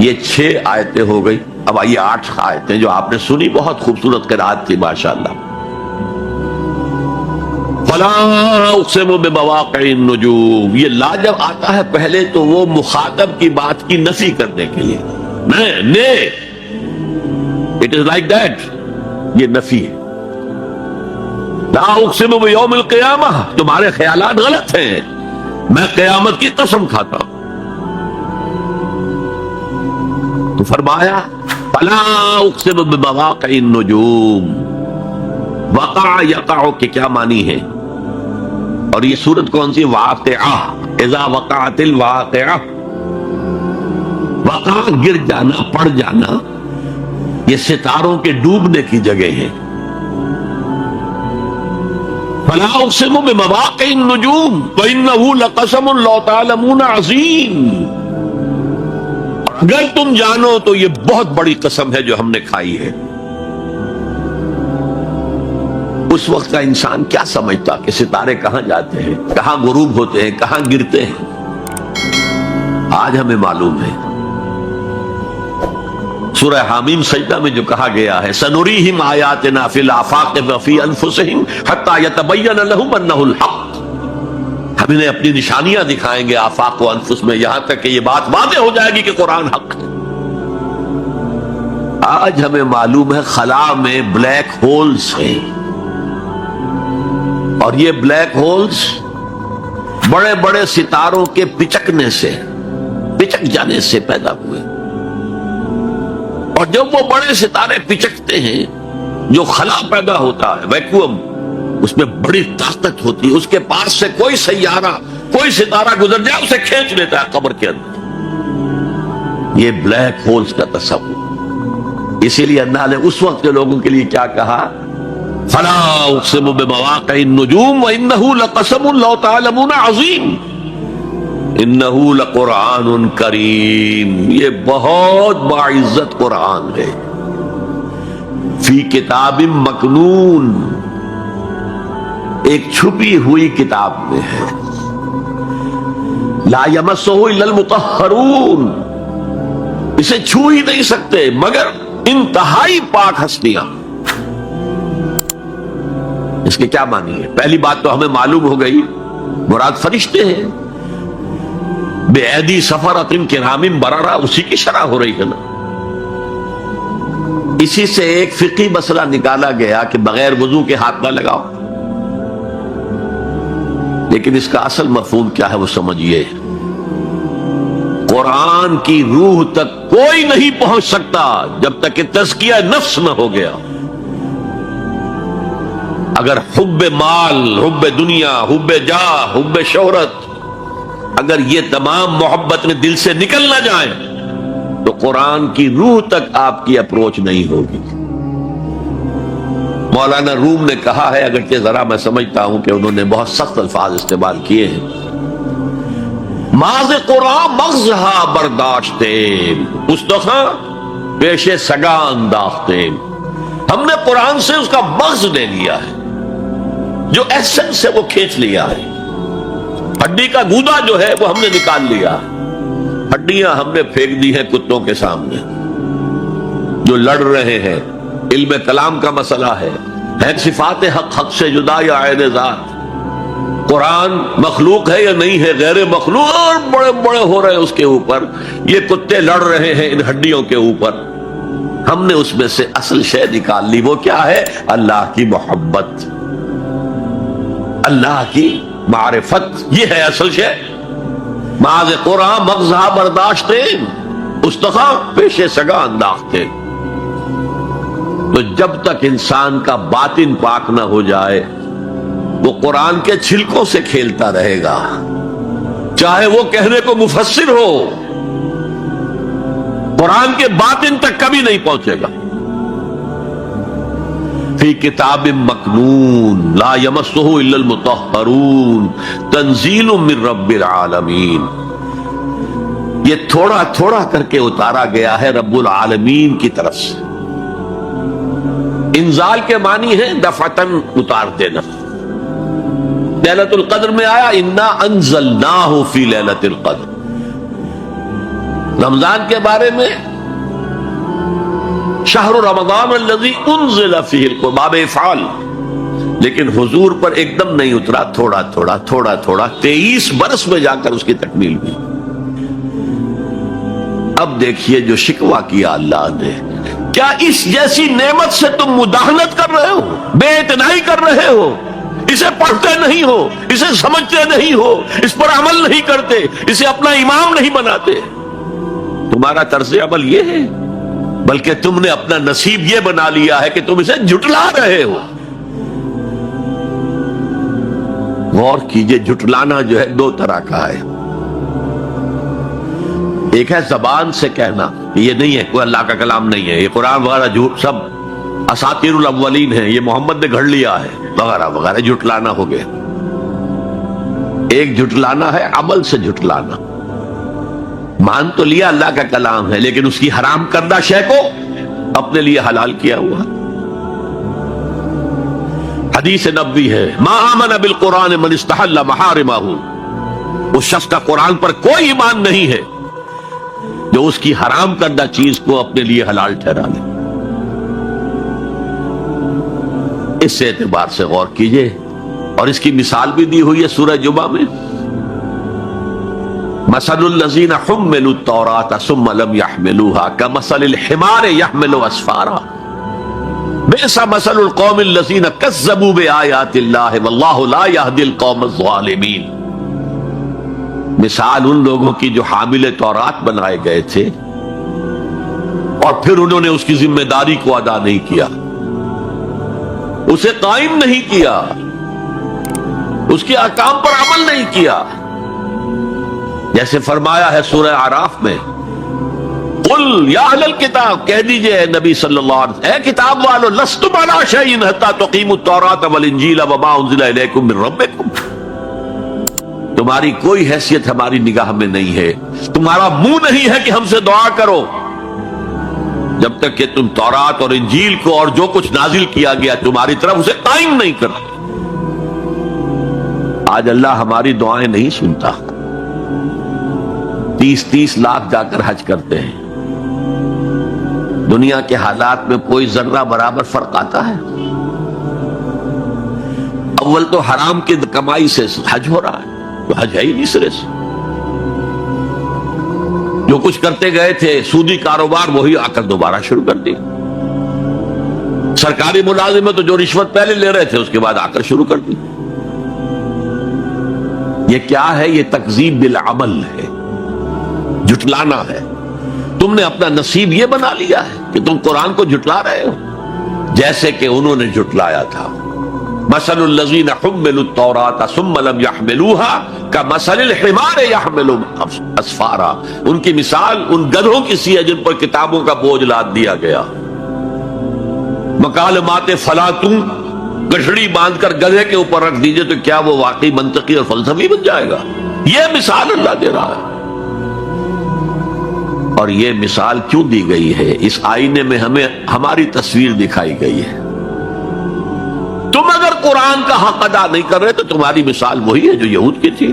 Speaker 1: یہ 6 آیتیں ہو گئی. اب آئیے 8 آیتیں جو آپ نے سنی، بہت خوبصورت قرات تھی ماشاءاللہ. فلا اقسم بمواقع النجوم، یہ لا جب آتا ہے پہلے تو وہ مخاطب کی بات کی نفی کرنے کے لیے، اٹ از لائک دیٹ، یہ نفی ہے. لا اقسم بیوم القیامہ، تمہارے خیالات غلط ہیں، میں قیامت کی قسم کھاتا ہوں. تو فرمایا فلا اقسم بمواقع النجوم. وقع یقع کے کیا معنی ہے؟ اور یہ سورت کون سی؟ واقعہ. اذا وقعت الواقعہ، وقع گر جانا، پڑ جانا. یہ ستاروں کے ڈوبنے کی جگہ ہے. فلا اقسم بمواقع النجوم وانه لقسم لو تعلمون عظیم. اگر تم جانو تو یہ بہت بڑی قسم ہے جو ہم نے کھائی ہے. اس وقت کا انسان کیا سمجھتا کہ ستارے کہاں جاتے ہیں، کہاں غروب ہوتے ہیں، کہاں گرتے ہیں؟ آج ہمیں معلوم ہے. سورہ حامیم سجدہ میں جو کہا گیا ہے سنریہم آیاتنا فی الآفاق وفی انفسہم حتی یتبین لہم انہ الحق. ہم انہیں اپنی نشانیاں دکھائیں گے آفاق و انفس میں، یہاں تک کہ یہ بات واضح ہو جائے گی کہ قرآن حق ہے. آج ہمیں معلوم ہے خلا میں بلیک ہولز ہیں، اور یہ بلیک ہولز بڑے بڑے ستاروں کے پچکنے سے، پچک جانے سے پیدا ہوئے. اور جب وہ بڑے ستارے پچکتے ہیں، جو خلا پیدا ہوتا ہے، ویکیوم، اس میں بڑی طاقت ہوتی ہے. اس کے پاس سے کوئی سیارہ، کوئی ستارہ گزر جائے اسے کھینچ لیتا ہے قبر کے اندر. یہ بلیک ہولز کا تصور. اسی لیے اللہ نے اس وقت کے لوگوں کے لیے کیا کہا؟ فلا اقسم بمواقع النجوم وانه لقسم لو تعلمون عظیم. انه لقرآن کریم، یہ بہت باعزت قرآن ہے. فی کتاب مکنون، ایک چھپی ہوئی کتاب میں ہے. لا یمسہ الا المطہرون، اسے چھو ہی نہیں سکتے مگر انتہائی پاک ہستیاں. اس کے کیا معنی ہے؟ پہلی بات تو ہمیں معلوم ہو گئی، مراد فرشتے ہیں. بے ایدی سفرۃ کرام بررہ، اسی کی شرح ہو رہی ہے نا. اسی سے ایک فقہی مسئلہ نکالا گیا کہ بغیر وضو کے ہاتھ نہ لگاؤ. لیکن اس کا اصل مفہوم کیا ہے وہ سمجھیے. قرآن کی روح تک کوئی نہیں پہنچ سکتا جب تک کہ تزکیہ نفس نہ ہو گیا. اگر حب مال، حب دنیا، حب جاہ، حب شہرت، اگر یہ تمام محبت میں دل سے نکل نہ جائیں تو قرآن کی روح تک آپ کی اپروچ نہیں ہوگی. مولانا روم نے کہا ہے، اگرچہ ذرا میں سمجھتا ہوں کہ انہوں نے بہت سخت الفاظ استعمال کیے ہیں، ماز قرآن مغزہا برداشتے استخاں پیش سگاں انداختے. ہم نے قرآن سے اس کا مغز لے لیا ہے. جو ایسنس سے وہ کھینچ لیا ہے. ہڈی کا گودا جو ہے وہ ہم نے نکال لیا. ہڈیاں ہم نے پھینک دی ہیں کتوں کے سامنے جو لڑ رہے ہیں. علم کلام کا مسئلہ ہے صفات حق حق سے جدا یا عین ذات. قرآن مخلوق ہے یا نہیں ہے، غیر مخلوق، اور بڑے بڑے ہو رہے ہیں اس کے اوپر. یہ کتے لڑ رہے ہیں ان ہڈیوں کے اوپر. ہم نے اس میں سے اصل شے نکال لی. وہ کیا ہے؟ اللہ کی محبت، اللہ کی معرفت. یہ ہے اصل شے. معاذ قرآن مغزہ برداشتے استخا پیش سگا انداختے. تو جب تک انسان کا باطن پاک نہ ہو جائے وہ قرآن کے چھلکوں سے کھیلتا رہے گا، چاہے وہ کہنے کو مفسر ہو، قرآن کے باطن تک کبھی نہیں پہنچے گا. فی کتاب مکنون لا یمسہ الا المطہرون تنزیل من رب العالمین. یہ تھوڑا تھوڑا کر کے اتارا گیا ہے رب العالمین کی طرف سے. انزال کے معنی ہے دفعتاً اتار دینا. لیلۃ القدر میں آیا انا انزلناہ فی لیلۃ القدر. رمضان کے بارے میں شہر رمضان الذی انزل فیہ القرآن افعال. لیکن حضور پر ایک دم نہیں اترا، تھوڑا تھوڑا تھوڑا تھوڑا 23 برس میں جا کر اس کی تکمیل ہوئی. اب دیکھیے جو شکوہ کیا اللہ نے، کیا اس جیسی نعمت سے تم مداہنت کر رہے ہو، بے اعتنائی کر رہے ہو، اسے پڑھتے نہیں ہو، اسے سمجھتے نہیں ہو، اس پر عمل نہیں کرتے، اسے اپنا امام نہیں بناتے. تمہارا طرز عمل یہ ہے، بلکہ تم نے اپنا نصیب یہ بنا لیا ہے کہ تم اسے جھٹلا رہے ہو. غور کیجئے، جھٹلانا جو ہے دو طرح کا ہے. ایک ہے زبان سے کہنا یہ نہیں ہے، کوئی اللہ کا کلام نہیں ہے، یہ قرآن وغیرہ جھوٹ سب اساطیر الاولین ہیں، یہ محمد نے گھڑ لیا ہے وغیرہ وغیرہ. جھٹلانا ہو گیا. ایک جھٹلانا ہے عمل سے جھٹلانا. مان تو لیا اللہ کا کلام ہے لیکن اس کی حرام کردہ شے کو اپنے لیے حلال کیا ہوا. حدیث نبوی ہے ما آمن بالقرآن من استحل محارمہ. اس شخص کا قرآن پر کوئی ایمان نہیں ہے جو اس کی حرام کردہ چیز کو اپنے لیے حلال ٹھہرا لے. اس اعتبار سے غور کیجئے. اور اس کی مثال بھی دی ہوئی ہے سورہ جمعہ میں. مثل الذین حملوا التوراۃ ثم لم يحملوها كمثل الحمار يحمل اسفارا بئس مثل القوم الذین کذبوا بآیات اللہ واللہ لا يهدی القوم الظالمین. مثال ان لوگوں کی جو حامل تورات بنائے گئے تھے اور پھر انہوں نے اس کی ذمہ داری کو ادا نہیں کیا، اسے قائم نہیں کیا، اس کے احکام پر عمل نہیں کیا. جیسے فرمایا ہے سورہ اعراف میں قل یا اہل الکتاب، کہہ دیجئے اے نبی صلی اللہ علیہ وسلم، اے کتاب والو لستم علی شیء حتی تقیموا التوراۃ والانجیل وما انزل الیکم من ربکم. تمہاری کوئی حیثیت ہماری نگاہ میں نہیں ہے، تمہارا منہ نہیں ہے کہ ہم سے دعا کرو جب تک کہ تم تورات اور انجیل کو اور جو کچھ نازل کیا گیا تمہاری طرف اسے قائم نہیں کرتے. آج اللہ ہماری دعائیں نہیں سنتا. 30 لاکھ جا کر حج کرتے ہیں. دنیا کے حالات میں کوئی ذرہ برابر فرق آتا ہے؟ اول تو حرام کی کمائی سے حج ہو رہا ہے، تو حج ہے ہی نہیں سرے سے. جو کچھ کرتے گئے تھے سودی کاروبار وہی آ کر دوبارہ شروع کر دی. سرکاری ملازمت تو جو رشوت پہلے لے رہے تھے اس کے بعد آ کر شروع کر دی. یہ کیا ہے؟ یہ تکذیب بالعمل ہے، جھٹلانا ہے. تم نے اپنا نصیب یہ بنا لیا ہے کہ تم قرآن کو جھٹلا رہے ہو جیسے کہ انہوں نے جھٹلایا تھا. مثل الذین حملوا التوراۃ ثم لم يحملوها كمثل الحمار يحمل اسفارا. ان کی مثال ان گدھوں کی سی ہے جن پر کتابوں کا بوجھ لاد دیا گیا. مکالمات فلاطوں، گٹھڑی باندھ کر گدھے کے اوپر رکھ دیجئے تو کیا وہ واقعی منطقی اور فلسفی بن جائے گا؟ یہ مثال اللہ دے رہا ہے. اور یہ مثال کیوں دی گئی ہے؟ اس آئینے میں ہمیں ہماری تصویر دکھائی گئی ہے. تم اگر قرآن کا حق ادا نہیں کر رہے تو تمہاری مثال وہی ہے جو یہود کی تھی.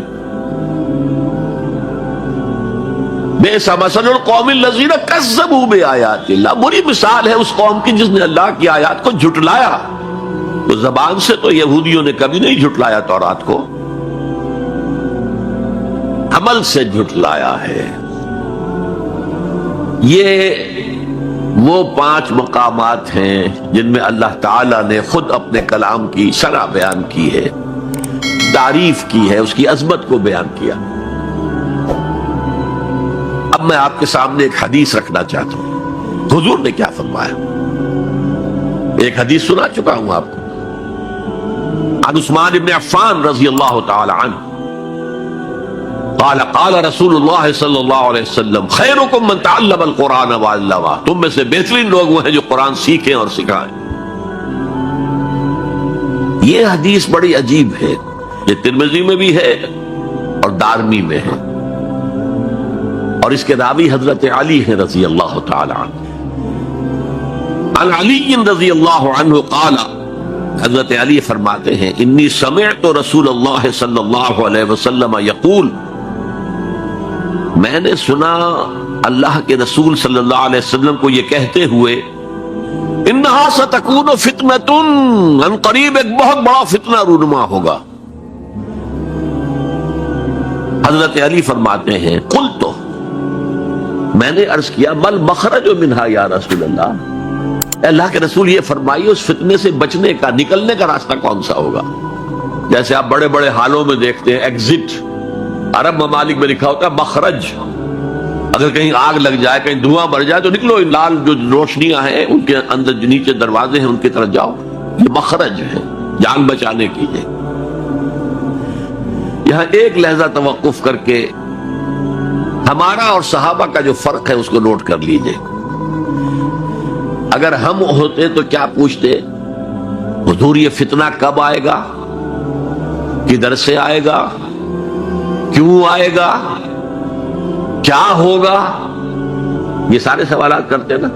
Speaker 1: بئس مثل القوم الذین کذبوا بآیات اللہ، بری مثال ہے اس قوم کی جس نے اللہ کی آیات کو جھٹلایا. تو زبان سے تو یہودیوں نے کبھی نہیں جھٹلایا تورات کو، عمل سے جھٹلایا ہے. یہ وہ 5 مقامات ہیں جن میں اللہ تعالیٰ نے خود اپنے کلام کی شرح بیان کی ہے، تعریف کی ہے، اس کی عظمت کو بیان کیا. اب میں آپ کے سامنے ایک حدیث رکھنا چاہتا ہوں. حضور نے کیا فرمایا؟ ایک حدیث سنا چکا ہوں آپ کو. عن عثمان بن عفان رضی اللہ تعالی عنہ قال قال رسول اللہ صلی اللہ علیہ وسلم خیرکم من تعلم القرآن وعلمہ، تم میں سے بہترین لوگ وہ ہیں جو قرآن سیکھیں اور سکھائیں. یہ حدیث بڑی عجیب ہے، یہ ترمذی میں بھی ہے اور دارمی میں ہے، اور اس کے راوی حضرت علی ہیں رضی اللہ تعالی عنہ. عن علی رضی اللہ عنہ قال، حضرت علی فرماتے ہیں انی سمعت رسول اللہ صلی اللہ علیہ وسلم یقول، میں نے سنا اللہ کے رسول صلی اللہ علیہ وسلم کو یہ کہتے ہوئے انہا ستکون فتنۃ، ان قریب ایک بہت بڑا فتنہ رونما ہوگا. حضرت علی فرماتے ہیں قلت، میں نے عرض کیا مل مخرج منہا یا رسول اللہ، اللہ کے رسول یہ فرمائیے اس فتنے سے بچنے کا، نکلنے کا راستہ کون سا ہوگا؟ جیسے آپ بڑے بڑے حالوں میں دیکھتے ہیں ایگزٹ، عرب ممالک میں لکھا ہوتا ہے مخرج. اگر کہیں آگ لگ جائے، کہیں دھواں بڑھ جائے تو نکلو، لال جو روشنیاں ہیں ان کے اندر جو نیچے دروازے ہیں ان کی طرف جاؤ. یہ مخرج ہے جان بچانے کی ہے. یہاں ایک لحظہ توقف کر کے ہمارا اور صحابہ کا جو فرق ہے اس کو نوٹ کر لیجئے. اگر ہم ہوتے تو کیا پوچھتے؟ حضور یہ فتنہ کب آئے گا، کدھر سے آئے گا، کیوں آئے گا، کیا ہوگا؟ یہ سارے سوالات کرتے نا،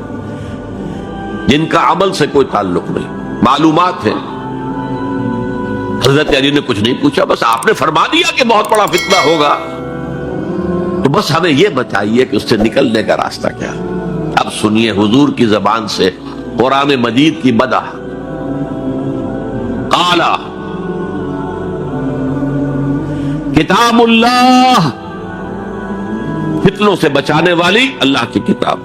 Speaker 1: جن کا عمل سے کوئی تعلق نہیں، معلومات ہیں. حضرت علی نے کچھ نہیں پوچھا، بس آپ نے فرما دیا کہ بہت بڑا فتنہ ہوگا، تو بس ہمیں یہ بتائیے کہ اس سے نکلنے کا راستہ کیا. اب سنیے حضور کی زبان سے قرآن مجید کی مدح. قال کتاب اللہ، فتنوں سے بچانے والی اللہ کی کتاب.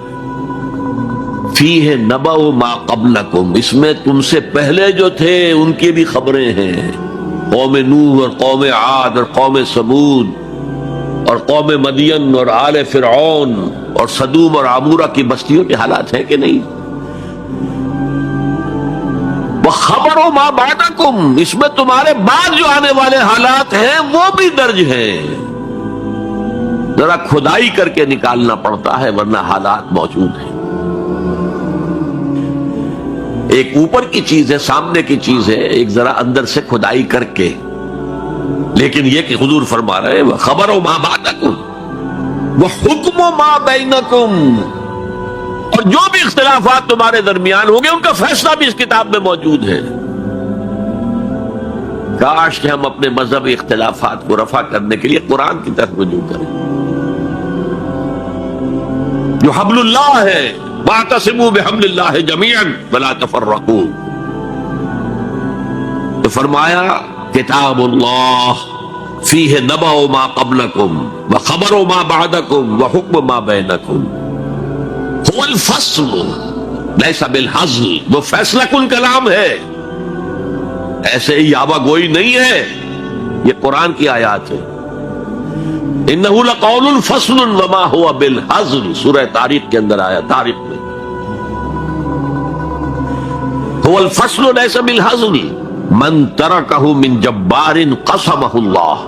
Speaker 1: فیہ نبأ ما قبلکم، اس میں تم سے پہلے جو تھے ان کی بھی خبریں ہیں. قوم نوح اور قوم عاد اور قوم ثمود اور قوم مدین اور آل فرعون اور سدوم اور عمورہ کی بستیوں کے حالات ہیں کہ نہیں؟ وَخَبَرُ مَا بَعْدَكُمْ، اس میں تمہارے بعد جو آنے والے حالات ہیں وہ بھی درج ہیں. ذرا کھدائی کر کے نکالنا پڑتا ہے ورنہ حالات موجود ہیں. ایک اوپر کی چیز ہے، سامنے کی چیز ہے، ایک ذرا اندر سے کھدائی کر کے. لیکن یہ کہ حضور فرما رہے ہیں خبروں ما بعدکم وحکم ما بینکم، اور جو بھی اختلافات تمہارے درمیان ہوں گے ان کا فیصلہ بھی اس کتاب میں موجود ہے. کاش کہ ہم اپنے مذہبی اختلافات کو رفع کرنے کے لیے قرآن کی طرف رجوع کریں جو حبل اللہ ہے. واعتصموا بحبل اللہ جميعا ولا تفرقوا. تو فرمایا کتاب اللہ فیہ نبأ ما قبلکم وخبر ما بعدکم وحکم ما بینکم. هو الفصل لیس بالحزل، وہ فیصلہ کن کلام ہے، ایسے ہی یابہ گوئی نہیں ہے. یہ قرآن کی آیات ہے. انہ لقول فصل وما هو بالحزل، سورہ طارق کے اندر آیا، طارق میں. هو الفصل لیس بالحزل من ترکہ من جبار قسمہ اللہ.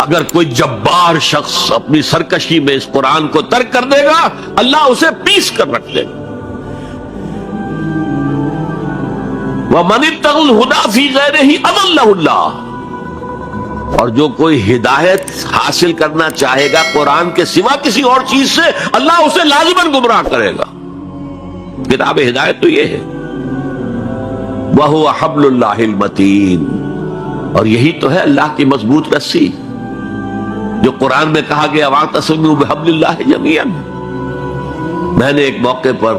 Speaker 1: اگر کوئی جبار شخص اپنی سرکشی میں اس قرآن کو ترک کر دے گا اللہ اسے پیس کر رکھ دے گا. وَمَنِ ابْتَغَى الْهُدَىٰ فِي غَيْرِهِ أَضَلَّهُ اللَّهُ، اور جو کوئی ہدایت حاصل کرنا چاہے گا قرآن کے سوا کسی اور چیز سے اللہ اسے لازماً گمراہ کرے گا. کتاب ہدایت تو یہ ہے. وَهُوَ حَبْلُ اللَّهِ الْمَتِينُ، اور یہی تو ہے اللہ کی مضبوط رسی جو قرآن میں کہا گیا وَاعْتَصِمُوا بِحَبْلِ اللَّهِ جَمِيعًا۔ میں نے ایک موقع پر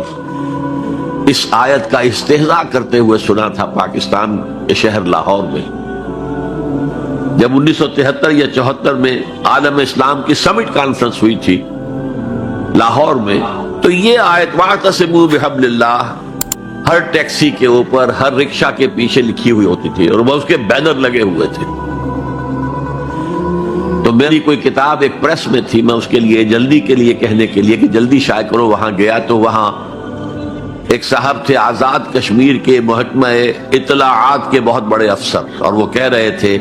Speaker 1: اس آیت کا استہزاء کرتے ہوئے سنا تھا پاکستان کے شہر لاہور میں، جب 1973 یا 74 میں عالم اسلام کی سمٹ کانفرنس ہوئی تھی لاہور میں، تو یہ آیت وَاعْتَصِمُوا بِحَبْلِ اللَّهِ ہر ٹیکسی کے اوپر، ہر رکشہ کے پیچھے لکھی ہوئی ہوتی تھی، اور وہ اس کے بینر لگے ہوئے تھے۔ تو میری کوئی کتاب ایک پریس میں تھی، میں اس کے لیے جلدی کے لیے کہنے کے لیے کہ جلدی شائع کرو وہاں گیا، تو وہاں ایک صاحب تھے آزاد کشمیر کے محکمہ اطلاعات کے بہت بڑے افسر، اور وہ کہہ رہے تھے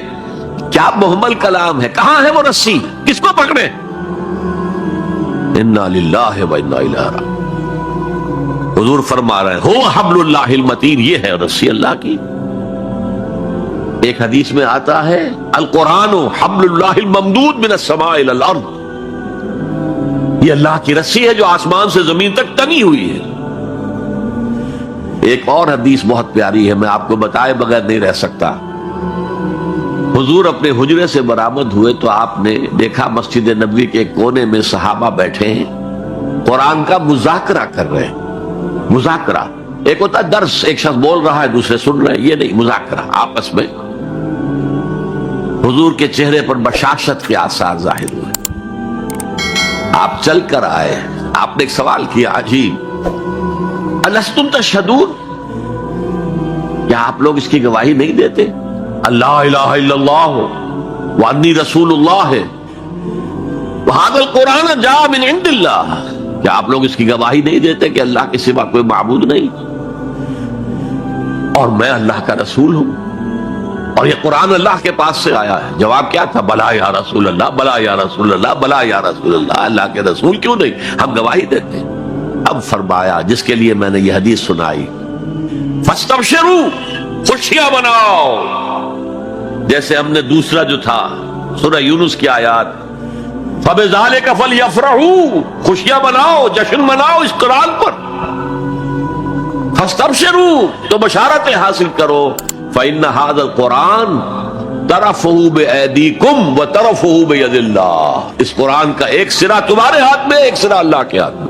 Speaker 1: کیا محمل کلام ہے، کہاں ہے وہ رسی، کس کو پکڑے؟ انا للہ و انا الیہ راجعون۔ حضور فرما رہے ہیں ہو حبل اللہ المتین، یہ ہے رسی اللہ کی۔ ایک حدیث میں آتا ہے القرآن حبل اللہ الممدود من السماء الى الارض، یہ اللہ کی رسی ہے جو آسمان سے زمین تک تنی ہوئی ہے۔ ایک اور حدیث بہت پیاری ہے، میں آپ کو بتائے بغیر نہیں رہ سکتا۔ حضور اپنے حجرے سے برآمد ہوئے تو آپ نے دیکھا مسجد نبوی کے کونے میں صحابہ بیٹھے ہیں، قرآن کا مذاکرہ کر رہے ہیں۔ مذاکرہ ایک ہوتا ہے درس، ایک شخص بول رہا ہے دوسرے سن رہے ہیں، یہ نہیں، مذاکرہ آپس میں۔ حضور کے چہرے پر بشاشت کے آثار ظاہر ہوئے، آپ چل کر آئے، آپ نے ایک سوال کیا عجیب، الستم تشہدون، کیا آپ لوگ اس کی گواہی نہیں دیتے اللہ الہ الا اللہ وانی رسول اللہ ہے وہذا القرآن جاء من عند اللہ، کیا آپ لوگ اس کی گواہی نہیں دیتے کہ اللہ کے سوا کوئی معبود نہیں اور میں اللہ کا رسول ہوں اور یہ قرآن اللہ کے پاس سے آیا ہے؟ جواب کیا تھا؟ بلا یا رسول اللہ، بلا یا رسول اللہ، بلا یا رسول اللہ، اللہ کے رسول کیوں نہیں، ہم گواہی دیتے ہیں۔ اب فرمایا جس کے لیے میں نے یہ حدیث سنائی، فاستبشروا، خوشیاں مناؤ، جیسے ہم نے دوسرا جو تھا سورہ یونس کی آیات فَبِذَلِكَ فَلْيَفْرَحُوا، خوشیاں مناؤ، جشن مناؤ اس قرآن پر، فاستبشروا، تو بشارتیں حاصل کرو، فَإِنَّ هَذَا الْقُرْآنَ طَرَفُهُ بِأَيْدِيكُمْ وَطَرَفُهُ بِيَدِ اللَّهِ، اس قرآن کا ایک سرا تمہارے ہاتھ میں، ایک سرا اللہ کے ہاتھ میں۔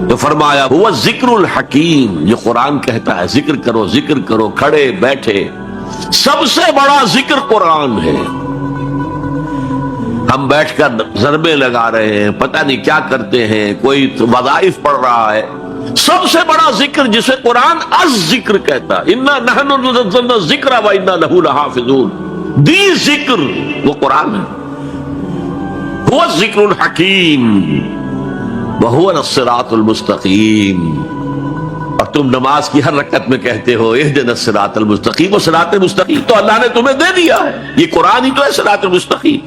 Speaker 1: تو فرمایا هو الذکر الحکیم، یہ قرآن کہتا ہے ذکر کرو، ذکر کرو، کھڑے بیٹھے، سب سے بڑا ذکر قرآن ہے۔ ہم بیٹھ کر ضربے لگا رہے ہیں، پتہ نہیں کیا کرتے ہیں، کوئی وظائف پڑھ رہا ہے، سب سے بڑا ذکر جسے قرآن الذکر کہتا ہے، انا نحن نزلنا الذکر وانا لہ لحافظون، دی ذکر وہ قرآن ہے، هو الذکر الحکیم وَهُوَ الصِّرَاطُ الْمُسْتَقِيمُ، اور تم نماز کی ہر رکعت میں کہتے ہو اهدنا الصراط المستقیم، وہ صراط مستقیم تو اللہ نے تمہیں دے دیا ہے، یہ قرآن ہی تو ہے صراط المستقیم۔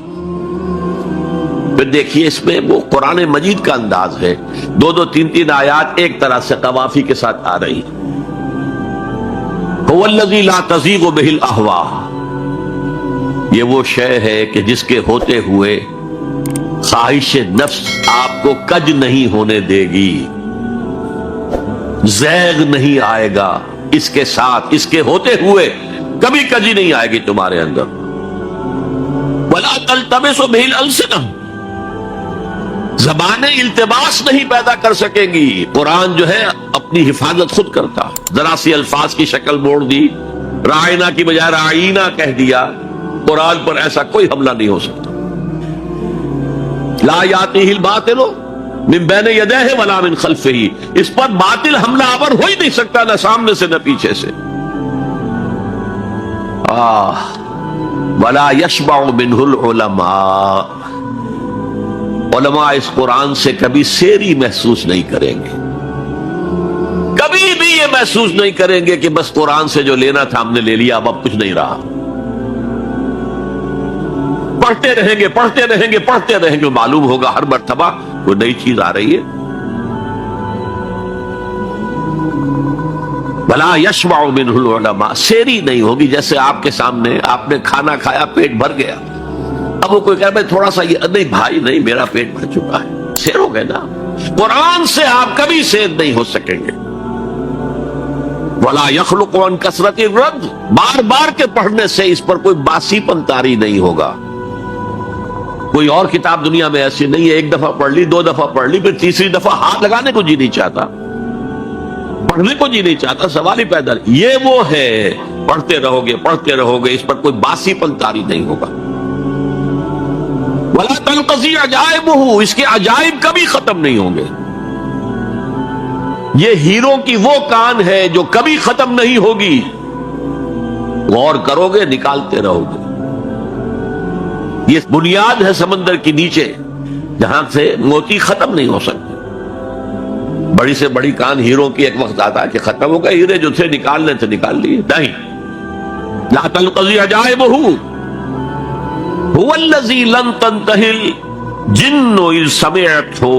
Speaker 1: پھر دیکھیے اس میں وہ قرآن مجید کا انداز ہے، دو دو تین تین آیات ایک طرح سے قوافی کے ساتھ آ رہی، هُوَ الَّذِي لَا تَزِيغُ بِهِ الْأَهْوَاءُ، یہ وہ شے ہے کہ جس کے ہوتے ہوئے خواہش نفس آپ کو کج نہیں ہونے دے گی، زیغ نہیں آئے گا اس کے ساتھ، اس کے ہوتے ہوئے کبھی کجی نہیں آئے گی تمہارے اندر، وَلَا تَلْتَبِسُ بِهِ الْأَلْسِنَةُ، زبانیں التباس نہیں پیدا کر سکیں گی، قرآن جو ہے اپنی حفاظت خود کرتا، ذرا سی الفاظ کی شکل موڑ دی، رائنا کی بجائے رائنا کہہ دیا، قرآن پر ایسا کوئی حملہ نہیں ہو سکتا، لا یاتیہ الباطل من بین یدیہ ولا من خلفہ، اس پر باطل حملہ آور ہو ہی نہیں سکتا، نہ سامنے سے نہ پیچھے سے، ولا یشبع منہ العلماء، علماء اس قرآن سے کبھی سیری محسوس نہیں کریں گے، کبھی بھی یہ محسوس نہیں کریں گے کہ بس قرآن سے جو لینا تھا ہم نے لے لیا، اب کچھ نہیں رہا، پڑھتے رہیں گے پڑھتے رہیں گے پڑھتے رہیں گے، معلوم ہوگا ہر مرتبہ کوئی نئی چیز آ رہی ہے۔ بھلا یشبع منہ العلماء، سیری نہیں ہوگی، جیسے آپ کے سامنے آپ نے کھانا کھایا، پیٹ بھر گیا، اب وہ کوئی کہہ بھائی تھوڑا سا یہ، نہیں بھائی نہیں، میرا پیٹ بھر چکا ہے، سیر ہو گئے نا۔ قرآن سے آپ کبھی سیر نہیں ہو سکیں گے، ولا یخلق عن کثرت الرد، بار بار کے پڑھنے سے اس پر کوئی باسی پن طاری نہیں ہوگا۔ کوئی اور کتاب دنیا میں ایسی نہیں ہے، ایک دفعہ پڑھ لی، 2 دفعہ پڑھ لی، پھر تیسری دفعہ ہاتھ لگانے کو جی نہیں چاہتا، پڑھنے کو جی نہیں چاہتا، سوال ہی پیدا نہیں۔ یہ وہ ہے، پڑھتے رہو گے، اس پر کوئی باسی پن طاری نہیں ہوگا۔ ولا تنقضی عجائبہ، اس کے عجائب کبھی ختم نہیں ہوں گے۔ یہ ہیروں کی وہ کان ہے جو کبھی ختم نہیں ہوگی، غور کرو گے نکالتے رہو گے۔ یہ بنیاد ہے سمندر کے نیچے جہاں سے موتی ختم نہیں ہو سکتے۔ بڑی سے بڑی کان ہیروں کی ایک وقت آتا ہے کہ ختم ہو گئے، ہیرے جو تھے نکالنے تھے نکال لیے، نہیں۔ لا تنقضی عجائبہ هو الذی لن تنتہی الجن اذ سمعتہ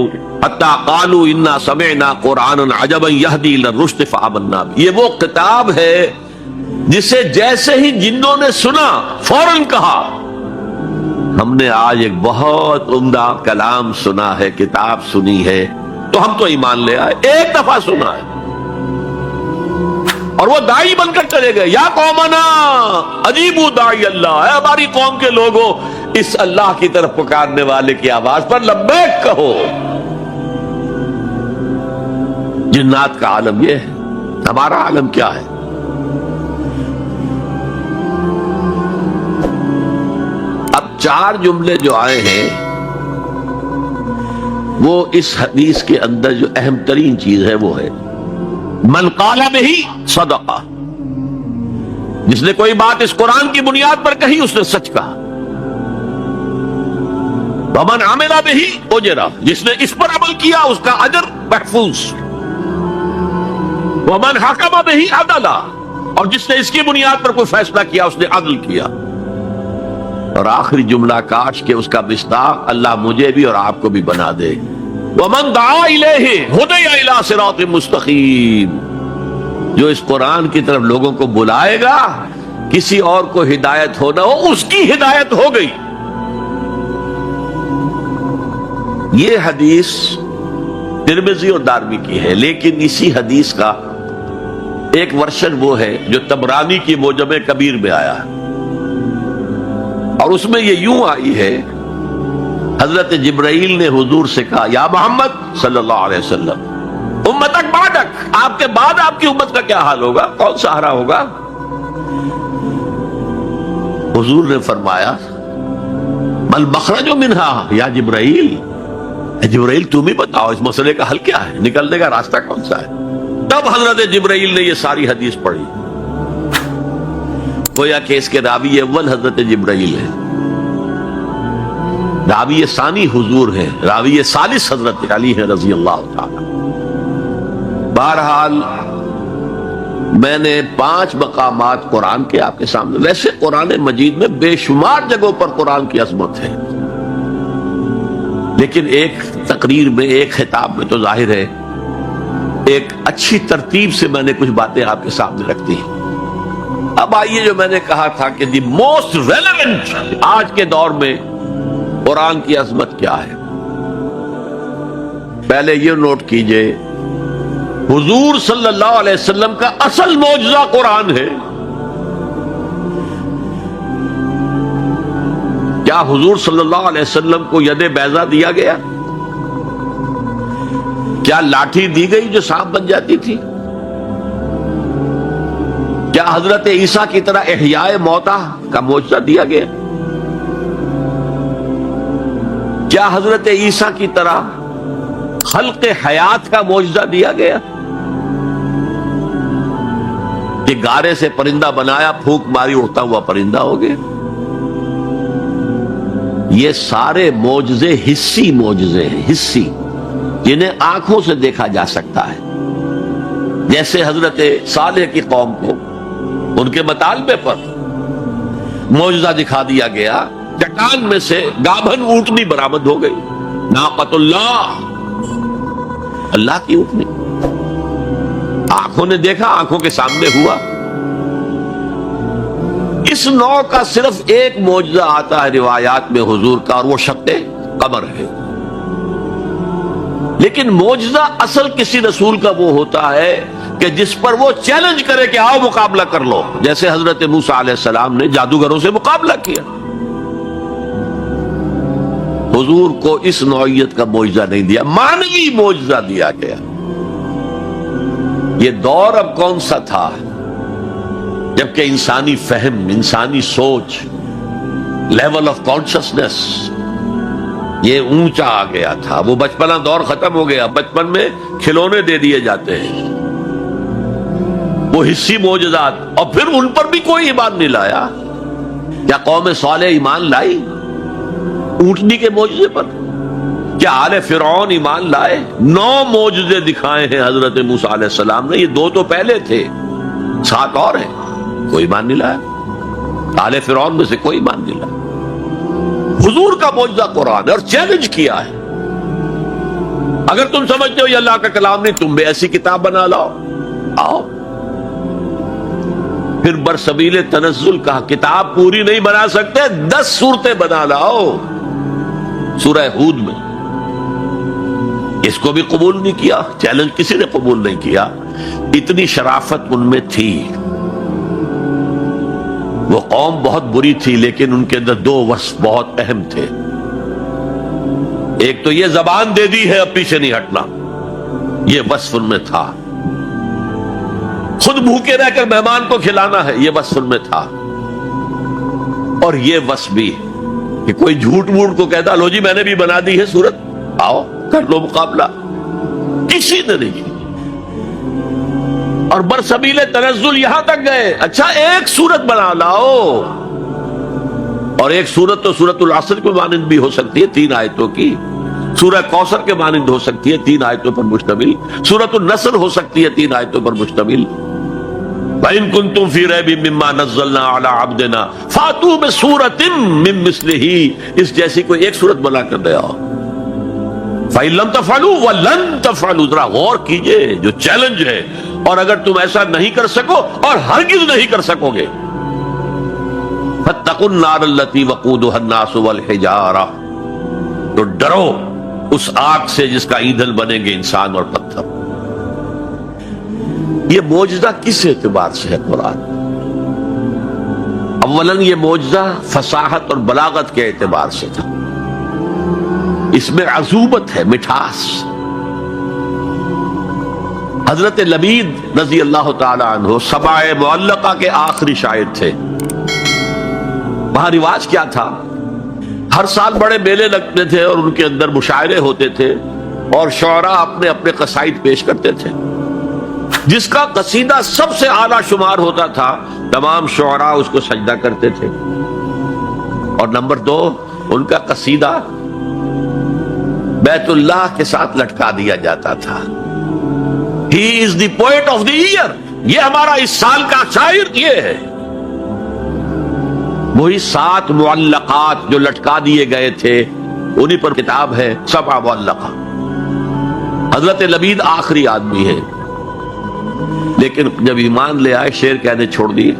Speaker 1: حتی قالوا انا سمعنا قرآنا عجبا یہدی الی الرشد فآمنا بہ۔ یہ وہ کتاب ہے جسے جیسے ہی جنوں نے سنا فوراً کہا ہم نے آج ایک بہت عمدہ کلام سنا ہے، کتاب سنی ہے، تو ہم تو ایمان لے آئے۔ ایک دفعہ سنا ہے اور وہ داعی بن کر چلے گئے۔ یا قومنا اجیبوا داعی اللہ، اے ہماری قوم کے لوگوں اس اللہ کی طرف پکارنے والے کی آواز پر لبیک کہو۔ جنات کا عالم یہ ہے، ہمارا عالم کیا ہے؟ اب 4 جملے جو آئے ہیں وہ اس حدیث کے اندر جو اہم ترین چیز ہے وہ ہے من قال بہ صدقہ، جس نے کوئی بات اس قرآن کی بنیاد پر کہی اس نے سچ کہا۔ ومن عمل بہ اجر، جس نے اس پر عمل کیا اس کا اجر محفوظ۔ ومن حکم بہ عدل، اور جس نے اس کی بنیاد پر کوئی فیصلہ کیا اس نے عدل کیا۔ اور آخری جملہ کاش کہ اس کا مصداق اللہ مجھے بھی اور آپ کو بھی بنا دے۔ ومن دعا الیہ ہدی الی صراط مستقیم، جو اس قرآن کی طرف لوگوں کو بلائے گا، کسی اور کو ہدایت ہو نہ ہو، اس کی ہدایت ہو گئی۔ یہ حدیث ترمذی اور دارمی کی ہے، لیکن اسی حدیث کا ایک ورشن وہ ہے جو طبرانی کی معجم کبیر میں آیا ہے، اور اس میں یہ یوں آئی ہے، حضرت جبرائیل نے حضور سے کہا یا محمد صلی اللہ علیہ وسلم امتک بعدک، آپ کے بعد آپ کی امت کا کیا حال ہوگا، کون سہارا ہوگا؟ حضور نے فرمایا مل مخرج منہا یا جبرائیل، جبرائیل تم ہی بتاؤ اس مسئلے کا حل کیا ہے، نکلنے کا راستہ کون سا ہے؟ تب حضرت جبرائیل نے یہ ساری حدیث پڑھی، گویا کہ اس کے راوی اول حضرت جبرائیل ہے، راوی ثانی حضور ہے، راوی ثالث حضرت علی ہے رضی اللہ تعالی۔ بہرحال میں نے 5 مقامات قرآن کے آپ کے سامنے، ویسے قرآن مجید میں بے شمار جگہوں پر قرآن کی عظمت ہے، لیکن ایک تقریر میں، ایک خطاب میں تو ظاہر ہے ایک اچھی ترتیب سے میں نے کچھ باتیں آپ کے سامنے رکھ دی۔ اب آئیے جو میں نے کہا تھا کہ دی موسٹ ریلیونٹ آج کے دور میں قرآن کی عظمت کیا ہے، پہلے یہ نوٹ کیجئے حضور صلی اللہ علیہ وسلم کا اصل معجزہ قرآن ہے۔ کیا حضور صلی اللہ علیہ وسلم کو ید بیضا دیا گیا؟ کیا لاٹھی دی گئی جو سانپ بن جاتی تھی؟ کیا حضرت عیسیٰ کی طرح احیاء موتا کا معجزہ دیا گیا؟ کیا حضرت عیسیٰ کی طرح خلق حیات کا معجزہ دیا گیا کہ گارے سے پرندہ بنایا، پھونک ماری اڑتا ہوا پرندہ ہو گیا؟ یہ سارے معجزے حسی معجزے ہیں، حسی، جنہیں آنکھوں سے دیکھا جا سکتا ہے۔ جیسے حضرت صالح کی قوم کو ان کے مطالبے پر معجزہ دکھا دیا گیا، چٹان میں سے گابھن اونٹنی برآمد ہو گئی، ناقۃ اللہ، اللہ کی اونٹنی، آنکھوں نے دیکھا، آنکھوں کے سامنے ہوا۔ اس نوع کا صرف ایک معجزہ آتا ہے روایات میں حضور کا، اور وہ شق قمر ہے۔ لیکن معجزہ اصل کسی رسول کا وہ ہوتا ہے کہ جس پر وہ چیلنج کرے کہ آؤ مقابلہ کر لو، جیسے حضرت موسیٰ علیہ السلام نے جادوگروں سے مقابلہ کیا۔ حضور کو اس نوعیت کا معجزہ نہیں دیا، مانوی معجزہ دیا گیا۔ یہ دور اب کون سا تھا جبکہ انسانی فہم، انسانی سوچ، لیول آف کانشسنس یہ اونچا آ گیا تھا۔ وہ بچپنا دور ختم ہو گیا، بچپن میں کھلونے دے دیے جاتے ہیں، وہ حصی معجزات، اور پھر ان پر بھی کوئی ایمان نہیں لایا۔ کیا قوم صالح ایمان لائی اونٹنی کے معجزے پر؟ کیا آل فرعون ایمان لائے؟ 9 معجزے دکھائے ہیں حضرت موسیٰ علیہ السلام نے، یہ 2 تو پہلے تھے، 7 اور ہیں، کوئی ایمان نہیں لایا۔ آل فرعون میں سے کوئی ایمان نہیں لایا۔ حضور کا معجزہ قرآن ہے اور چیلنج کیا ہے، اگر تم سمجھتے ہو یہ اللہ کا کلام نہیں، تم بھی ایسی کتاب بنا لاؤ، آؤ۔ پھر برسبیل تنزل کہا کتاب پوری نہیں بنا سکتے، 10 صورتیں بنا لاؤ۔ سورہ ہود میں اس کو بھی قبول نہیں کیا، چیلنج کسی نے قبول نہیں کیا۔ اتنی شرافت ان میں تھی، وہ قوم بہت بری تھی، لیکن ان کے اندر 2 وصف بہت اہم تھے۔ ایک تو یہ زبان دے دی ہے اب پیچھے نہیں ہٹنا، یہ وصف ان میں تھا۔ خود بھوکے رہ کر مہمان کو کھلانا ہے، یہ وصف ان میں تھا۔ اور یہ وصف بھی کہ کوئی جھوٹ موٹ کو کہتا لو جی میں نے بھی بنا دی ہے صورت، آؤ کر لو مقابلہ، کسی نے نہیں۔ اور برسبیل تنزل یہاں تک گئے، اچھا ایک صورت بنا لاؤ، اور ایک صورت تو سورۃ العصر کے مانند بھی ہو سکتی ہے، 3 آیتوں کی، سورہ کوثر کے مانند ہو سکتی ہے، 3 آیتوں پر مشتمل، سورۃ النصر ہو سکتی ہے، 3 آیتوں پر مشتمل۔ وَإِن كُنتُمْ فِي رَيْبٍ مِّمَّا نَزَّلْنَا عَلَىٰ عَبْدِنَا فَأْتُوا بِسُورَةٍ مِّن مِّثْلِهِ، اس جیسی کوئی ایک صورت بنا کر دے آؤ۔ فَإِن لَّمْ تَفْعَلُوا وَلَن تَفْعَلُوا، ذرا غور کیجئے، جو چیلنج ہے، اور اگر تم ایسا نہیں کر سکو اور ہرگز نہیں کر سکو گے، فَاتَّقُوا النَّارَ الَّتِي وَقُودُهَا النَّاسُ وَالْحِجَارَةُ، تو ڈرو اس آگ سے جس کا ایندھن بنیں گے انسان اور پتھر۔ یہ معجزہ کس اعتبار سے ہے قرآن؟ اولاً یہ معجزہ فصاحت اور بلاغت کے اعتبار سے تھا، اس میں عذوبت ہے، مٹھاس۔ حضرت لبید رضی اللہ تعالی عنہ سبع معلقہ کے آخری شاعر تھے۔ وہاں رواج کیا تھا، ہر سال بڑے میلے لگتے تھے اور ان کے اندر مشاعرے ہوتے تھے، اور شعراء اپنے اپنے قصائد پیش کرتے تھے۔ جس کا قصیدہ سب سے اعلیٰ شمار ہوتا تھا تمام شعراء اس کو سجدہ کرتے تھے، اور نمبر 2 ان کا قصیدہ بیت اللہ کے ساتھ لٹکا دیا جاتا تھا۔ He is the poet of the year، یہ ہمارا اس سال کا شاعر یہ ہے۔ وہی 7 معلقات جو لٹکا دیے گئے تھے، انہی پر کتاب ہے سبع معلقہ۔ حضرت لبید آخری آدمی ہے، لیکن جب ایمان لے آئے شعر کہنے چھوڑ دیے۔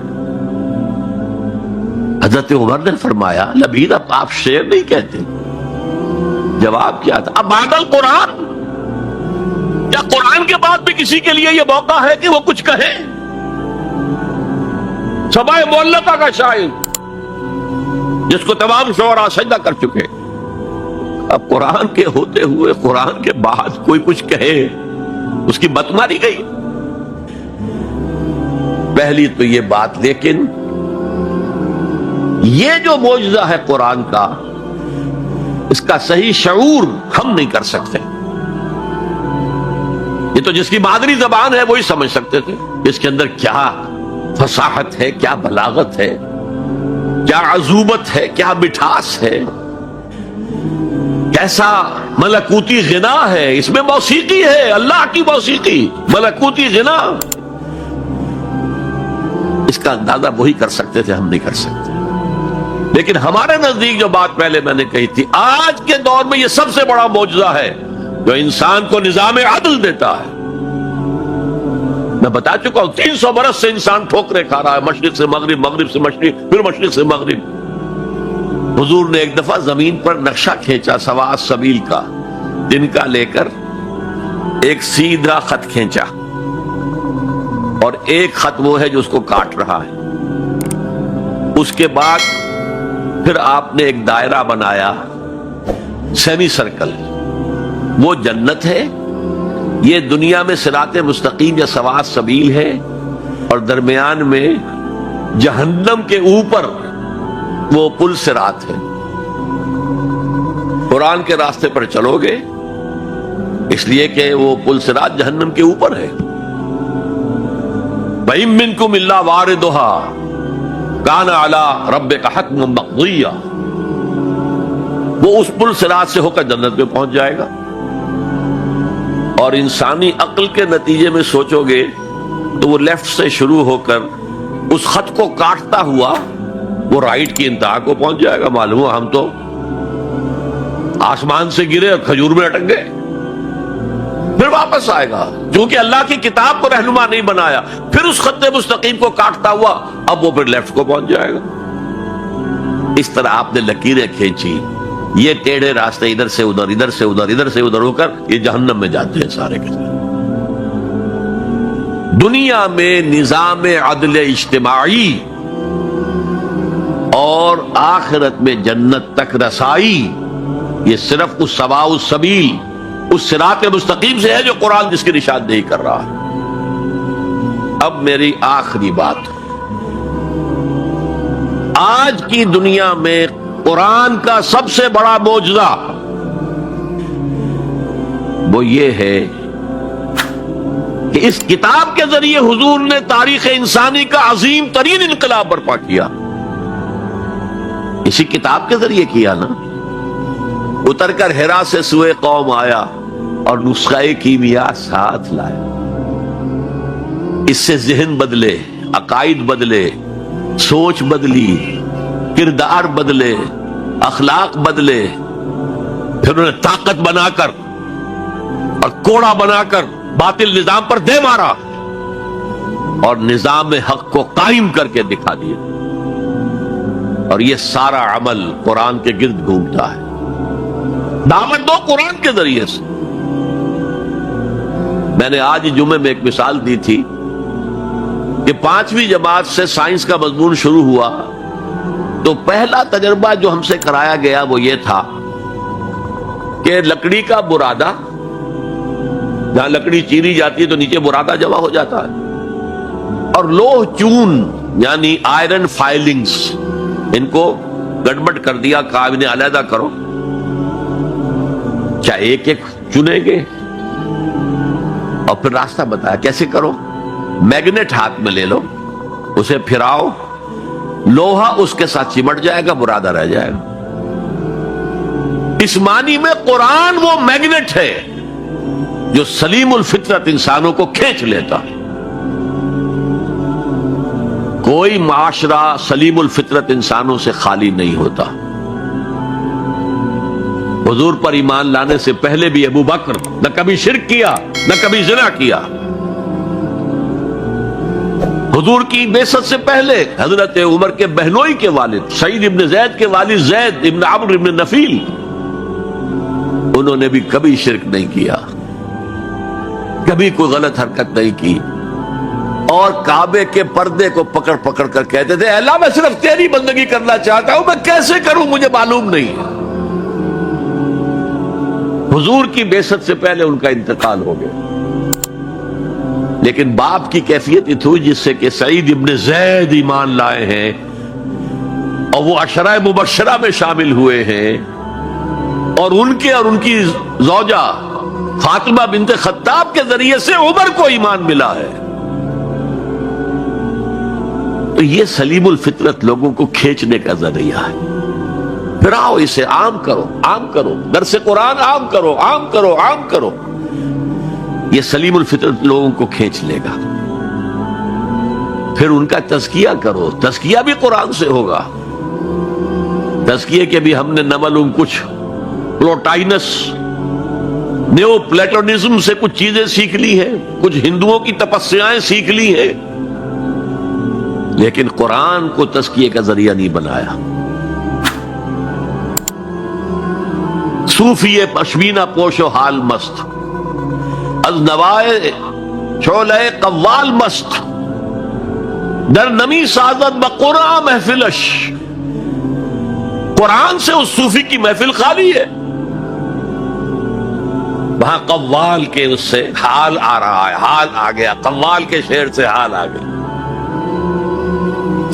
Speaker 1: حضرت عمر نے فرمایا لبید اب آپ شعر نہیں کہتے، جواب کیا تھا، اب بعد القرآن، کیا قرآن کے بعد بھی کسی کے لیے یہ موقع ہے کہ وہ کچھ کہے؟ سبع معلقہ کا شاعر جس کو تمام شعراء سجدہ کر چکے، اب قرآن کے ہوتے ہوئے قرآن کے بعد کوئی کچھ کہے، اس کی مت ماری گئی۔ پہلی تو یہ بات، لیکن یہ جو معجزہ ہے قرآن کا، اس کا صحیح شعور ہم نہیں کر سکتے۔ یہ تو جس کی مادری زبان ہے وہی سمجھ سکتے تھے اس کے اندر کیا فصاحت ہے، کیا بلاغت ہے، کیا عذوبت ہے، کیا مٹھاس ہے، کیسا ملکوتی غنا ہے، اس میں موسیقی ہے، اللہ کی موسیقی، ملکوتی غنا۔ اس کا اندازہ وہی کر سکتے تھے، ہم نہیں کر سکتے۔ لیکن ہمارے نزدیک جو بات پہلے میں نے کہی تھی، آج کے دور میں یہ سب سے بڑا معجزہ ہے جو انسان کو نظام عدل دیتا ہے۔ میں بتا چکا ہوں 300 برس سے انسان ٹھوکرے کھا رہا ہے، مشرق سے مغرب، مغرب سے مشرق، پھر مشرق سے مغرب۔ حضور نے ایک دفعہ زمین پر نقشہ کھینچا سواء السبیل کا، جن کا لے کر ایک سیدھا خط کھینچا، اور ایک خط وہ ہے جو اس کو کاٹ رہا ہے. اس کے بعد پھر آپ نے ایک دائرہ بنایا, سیمی سرکل, وہ جنت ہے. یہ دنیا میں صراط مستقیم یا سواء سبیل ہے, اور درمیان میں جہنم کے اوپر وہ پل صراط ہے. قرآن کے راستے پر چلو گے اس لیے کہ وہ پل صراط جہنم کے اوپر ہے. وَإِن مِّنكُمْ إِلَّا وَارِدُهَا كَانَ عَلَىٰ رَبِّكَ حَتْمًا مَّقْضِيًّا. وہ اس پل صراط سے ہو کر جنت میں پہنچ جائے گا. اور انسانی عقل کے نتیجے میں سوچو گے تو وہ لیفٹ سے شروع ہو کر اس خط کو کاٹتا ہوا وہ رائٹ کی انتہا کو پہنچ جائے گا. معلوم ہوا ہم تو آسمان سے گرے اور کھجور میں اٹک گئے. پھر واپس آئے گا, کیونکہ اللہ کی کتاب کو رہنما نہیں بنایا. پھر اس خط مستقیم کو کاٹتا ہوا اب وہ پھر لیفٹ کو پہنچ جائے گا. اس طرح آپ نے لکیریں کھینچی, یہ ٹیڑھے راستے ادھر سے ادھر, ادھر سے ادھر, ادھر سے ادھر ہو کر یہ جہنم میں جاتے ہیں سارے کے سارے. دنیا میں نظام عدل اجتماعی اور آخرت میں جنت تک رسائی, یہ صرف اس سواء السبیل, اس صراط مستقیم سے ہے جو قرآن جس کی نشاندہی کر رہا ہے. اب میری آخری بات, آج کی دنیا میں قرآن کا سب سے بڑا معجزہ وہ یہ ہے کہ اس کتاب کے ذریعے حضور نے تاریخ انسانی کا عظیم ترین انقلاب برپا کیا. اسی کتاب کے ذریعے کیا نا. اتر کر ہرا سے سوئے قوم آیا اور نسخہ کیمیا ساتھ لایا. اس سے ذہن بدلے, عقائد بدلے, سوچ بدلی, کردار بدلے, اخلاق بدلے. پھر انہوں نے طاقت بنا کر اور کوڑا بنا کر باطل نظام پر دے مارا اور نظام حق کو قائم کر کے دکھا دیا. اور یہ سارا عمل قرآن کے گرد گھومتا ہے. دعوت دو قرآن کے ذریعے سے. میں نے آج جمعے میں ایک مثال دی تھی کہ 5ویں جماعت سے سائنس کا مضمون شروع ہوا تو پہلا تجربہ جو ہم سے کرایا گیا وہ یہ تھا کہ لکڑی کا برادہ, جہاں لکڑی چیری جاتی ہے تو نیچے برادہ جمع ہو جاتا ہے, اور لوہ چون یعنی آئرن فائلنگز, ان کو گڑبڑ کر دیا, کہا انہیں علیحدہ کرو. کیا ایک ایک چنیں گے اور پھر راستہ بتایا کیسے کرو. میگنیٹ ہاتھ میں لے لو, اسے پھراؤ, لوہا اس کے ساتھ چمٹ جائے گا, برادہ رہ جائے گا. اس معنی میں قرآن وہ میگنیٹ ہے جو سلیم الفطرت انسانوں کو کھینچ لیتا. کوئی معاشرہ سلیم الفطرت انسانوں سے خالی نہیں ہوتا. حضور پر ایمان لانے سے پہلے بھی ابو بکر نہ کبھی شرک کیا نہ کبھی زنا کیا. حضور کی بعثت سے پہلے حضرت عمر کے بہنوئی کے والد سعید ابن زید کے والد زید ابن عمرو ابن نفیل, انہوں نے بھی کبھی شرک نہیں کیا, کبھی کوئی غلط حرکت نہیں کی, اور کعبے کے پردے کو پکڑ پکڑ کر کہتے تھے, اے اللہ میں صرف تیری بندگی کرنا چاہتا ہوں, میں کیسے کروں مجھے معلوم نہیں. حضور کی بعثت سے پہلے ان کا انتقال ہو گیا, لیکن باپ کی کیفیت یہ تھی جس سے کہ سعید ابن زید ایمان لائے ہیں اور وہ عشرہ مبشرہ میں شامل ہوئے ہیں, اور ان کے اور ان کی زوجہ فاطمہ بنت خطاب کے ذریعے سے عمر کو ایمان ملا ہے. تو یہ سلیم الفطرت لوگوں کو کھینچنے کا ذریعہ ہے. پھر آؤ اسے عام کرو, عام کرو, درس قرآن عام کرو, عام کرو, عام کرو. یہ سلیم الفطرت لوگوں کو کھینچ لے گا. پھر ان کا تزکیہ کرو, تزکیہ بھی قرآن سے ہوگا. تزکیے کے بھی ہم نے نہ معلوم کچھ پلوٹائنس نیو پلیٹونزم سے کچھ چیزیں سیکھ لی ہیں, کچھ ہندوؤں کی تپسیائیں سیکھ لی ہیں, لیکن قرآن کو تزکیے کا ذریعہ نہیں بنایا. صوفی پشمینہ پوش و حال مست, از نوائے شعلہ قوال مست, در نمی سازد بقرآن محفلش، قرآن سے اس صوفی کی محفل خالی ہے. وہاں قوال کے اس سے حال آ رہا ہے، حال آ گیا، قوال کے شعر سے حال آ گیا.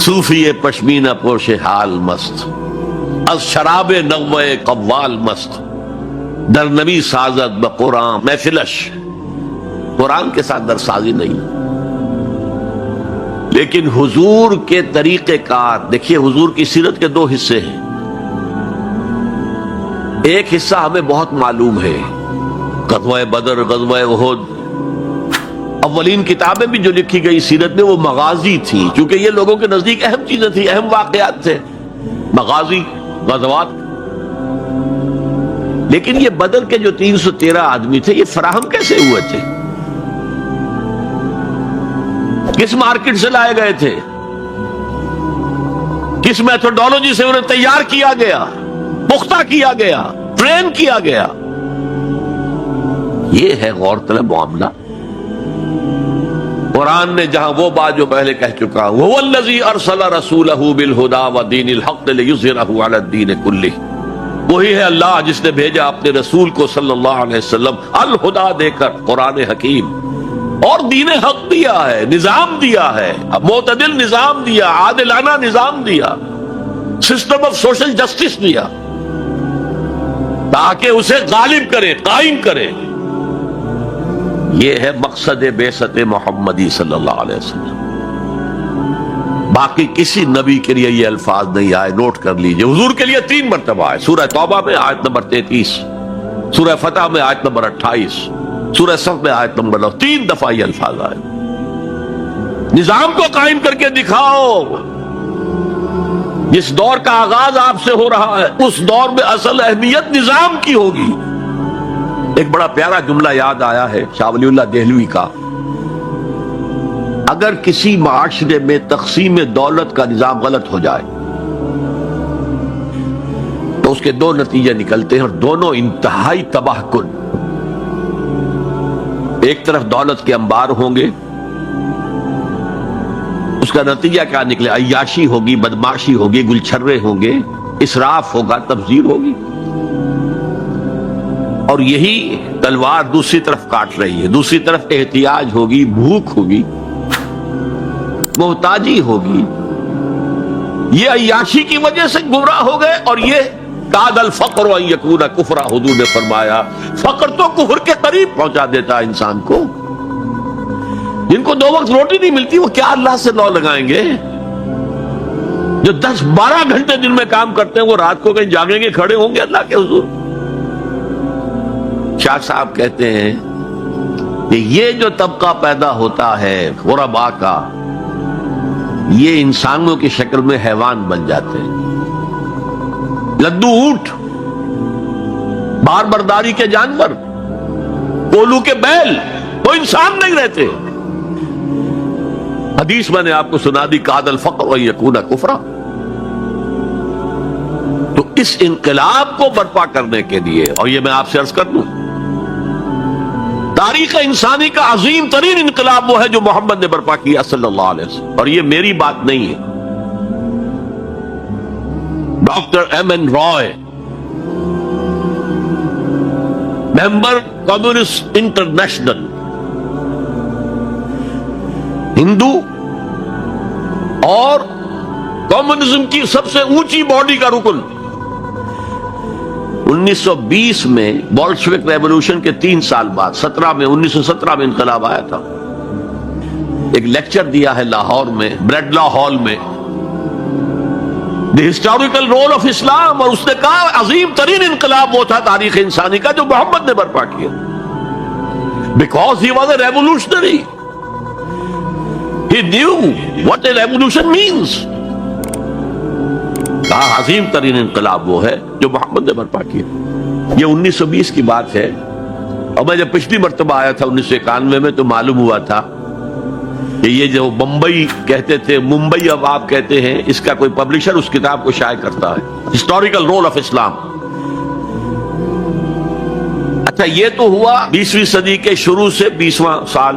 Speaker 1: صوفی پشمینہ پوش حال مست، از شراب نغمہ قوال مست، در نمی سازد بقرآن محفلش. قرآن کے ساتھ در سازی نہیں. لیکن حضور کے طریقہ کار دیکھیے، حضور کی سیرت کے دو حصے ہیں. ایک حصہ ہمیں بہت معلوم ہے، غزوہ بدر، غزوہ احد. اولین کتابیں بھی جو لکھی گئی سیرت میں وہ مغازی تھیں، چونکہ یہ لوگوں کے نزدیک اہم چیزیں تھیں، اہم واقعات تھے، مغازی، غزوات. لیکن یہ بدر کے جو 313 آدمی تھے، یہ فراہم کیسے ہوئے تھے؟ کس مارکیٹ سے لائے گئے تھے؟ کس میتھڈولوجی سے انہیں تیار کیا گیا، پختہ کیا گیا، ٹرین کیا گیا؟ یہ ہے غور طلب معاملہ. قرآن نے جہاں وہ بات جو پہلے کہہ چکا، وَهُوَ الَّذِي أَرْسَلَ رَسُولَهُ بِالْهُدَى وَدِينِ الْحَقِّ لِيُظْهِرَهُ عَلَى الدِّينِ كُلِّهِ. وہی ہے اللہ جس نے بھیجا اپنے رسول کو صلی اللہ علیہ وسلم الہدا دے کر، قرآن حکیم، اور دین حق دیا ہے، نظام دیا ہے، معتدل نظام دیا، عادلانہ نظام دیا، سسٹم آف سوشل جسٹس دیا، تاکہ اسے غالب کرے، قائم کرے. یہ ہے مقصد بعثت محمدی صلی اللہ علیہ وسلم. باقی کسی نبی کے لیے یہ الفاظ نہیں آئے، نوٹ کر لیجئے. حضور کے لیے 3 مرتبہ آئے، سورہ توبہ میں آیت نمبر 33، سورہ فتح میں آیت نمبر 28، سورہ صف میں آیت نمبر 9، 3 دفعہ یہ الفاظ آئے. نظام کو قائم کر کے دکھاؤ. جس دور کا آغاز آپ سے ہو رہا ہے، اس دور میں اصل اہمیت نظام کی ہوگی. ایک بڑا پیارا جملہ یاد آیا ہے شاہ ولی اللہ دہلوی کا. اگر کسی معاشرے میں تقسیم دولت کا نظام غلط ہو جائے تو اس کے 2 نتیجے نکلتے ہیں، اور دونوں انتہائی تباہ کن. ایک طرف دولت کے انبار ہوں گے، اس کا نتیجہ کیا نکلے؟ عیاشی ہوگی، بدماشی ہوگی، گلچھرے ہوں گے، اسراف ہوگا، تبذیر ہوگی. اور یہی تلوار دوسری طرف کاٹ رہی ہے. دوسری طرف احتیاج ہوگی، بھوک ہوگی، محتاجی ہوگی. یہ عیاشی کی وجہ سے گمراہ ہو گئے، اور یہ کاد الفقر ان یکون کفرا، حضور نے فرمایا فقر تو کفر کے قریب پہنچا دیتا ہے انسان کو. جن کو 2 وقت روٹی نہیں ملتی، وہ کیا اللہ سے لو لگائیں گے؟ جو 10-12 گھنٹے دن میں کام کرتے ہیں، وہ رات کو کہیں جاگیں گے، کھڑے ہوں گے اللہ کے حضور؟ شاہ صاحب کہتے ہیں کہ یہ جو طبقہ پیدا ہوتا ہے غرباء کا، یہ انسانوں کی شکل میں حیوان بن جاتے ہیں. لدو اونٹ، بار برداری کے جانور، کولو کے بیل، وہ انسان نہیں رہتے. حدیث میں نے آپ کو سنا دی، کاد الفقر ان یکون کفرا. تو اس انقلاب کو برپا کرنے کے لیے، اور یہ میں آپ سے عرض کر دوں، تاریخ انسانی کا عظیم ترین انقلاب وہ ہے جو محمد نے برپا کیا صلی اللہ علیہ وسلم. اور یہ میری بات نہیں ہے، ڈاکٹر M.N. رائے، ممبر کمیونسٹ انٹرنیشنل، ہندو اور کمیونزم کی سب سے اونچی باڈی کا رکن، 1920 میں بولشوک ریولوشن کے 3 سال بعد 1917 میں انقلاب آیا تھا. ایک لیکچر دیا ہے لاہور میں، بریڈلا ہال میں، دی ہسٹوریکل رول آف اسلام، اور اس نے کہا عظیم ترین انقلاب وہ تھا تاریخ انسانی کا جو محمد نے برپا کیا. Because he was a revolutionary, he knew what a revolution means. کہا عظیم ترین انقلاب وہ ہے جو محمد نے برپا کیا. یہ 1920 کی بات ہے، اور میں جب پچھلی مرتبہ آیا تھا 1991 میں تو معلوم ہوا تھا کہ یہ جو بمبئی کہتے تھے، ممبئی اب آپ کہتے ہیں، اس کا کوئی پبلشر اس کتاب کو شائع کرتا ہے، ہسٹوریکل رول آف اسلام. اچھا، یہ تو ہوا 20ویں صدی کے شروع سے 20واں سال.